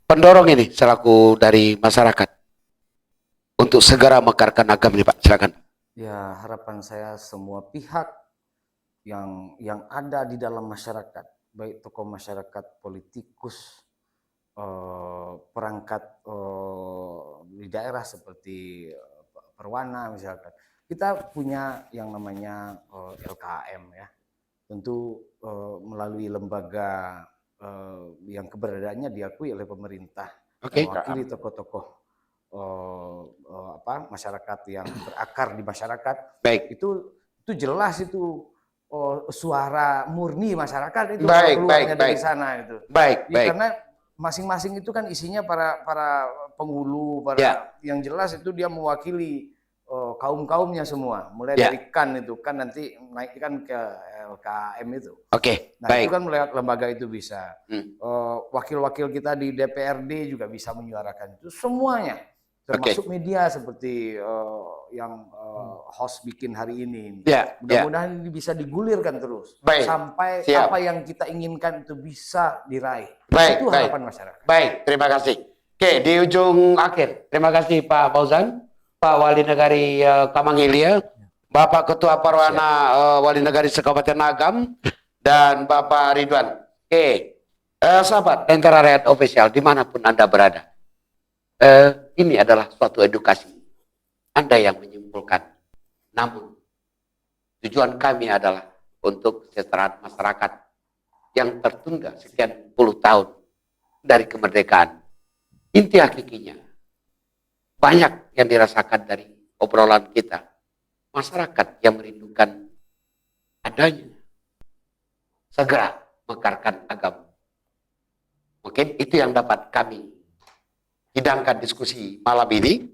pendorong ini selaku dari masyarakat untuk segera mekarkan agama ini Pak, silakan. Ya, harapan saya semua pihak yang ada di dalam masyarakat, baik tokoh masyarakat, politikus, perangkat di daerah seperti Perwana misalkan. Kita punya yang namanya LKM ya. Tentu melalui lembaga yang keberadaannya diakui oleh pemerintah, Oke. mewakili tokoh-tokoh masyarakat yang berakar di masyarakat. Baik. Itu jelas itu suara murni masyarakat itu Baik, keluarnya dari baik. sana itu. Baik, Ya, baik. karena masing-masing itu kan isinya para penghulu, Ya. yang jelas itu dia mewakili kaum-kaumnya semua, mulai Ya. dari KAN itu kan nanti naikkan ke LKM itu. Oke, Nah baik. itu kan lewat lembaga itu bisa. Hmm. Wakil-wakil kita di DPRD juga bisa menyuarakan itu semuanya, termasuk media seperti yang host bikin hari ini. Ya, ya. Mudah-mudahan ini bisa digulirkan terus Baik. sampai Siap. apa yang kita inginkan itu bisa diraih. Baik, Itu baik. harapan masyarakat. Baik, terima kasih. Oke, di ujung akhir, terima kasih Pak Fauzan, Pak Wali Nagari Kamanghili, Bapak Ketua Perwana Wali Nagari Sekabupaten Agam, dan Bapak Ridwan. Oke, sahabat Lentera Rakyat Official dimanapun Anda berada, ini adalah suatu edukasi. Anda yang menyimpulkan. Namun, tujuan kami adalah untuk kesejahteraan masyarakat yang tertunda sekian puluh tahun dari kemerdekaan. Inti hakikinya, banyak yang dirasakan dari obrolan kita. Masyarakat yang merindukan adanya segera mekarkan agama. Mungkin itu yang dapat kami hidangkan diskusi malam ini.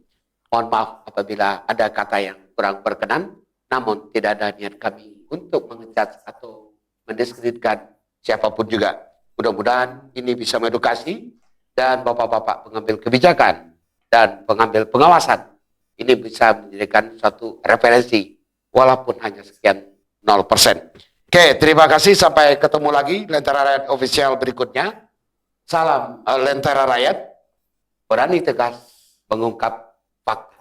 Mohon maaf apabila ada kata yang kurang berkenan, namun tidak ada niat kami untuk mengecat atau mendiskreditkan siapapun juga. Mudah-mudahan ini bisa mengedukasi dan bapak-bapak pengambil kebijakan dan pengambil pengawasan ini bisa menjadikan suatu referensi walaupun hanya sekian 0%. Oke, terima kasih. Sampai ketemu lagi Lentera Rakyat Official berikutnya. Salam Lentera Rakyat, berani tegas mengungkap fakta.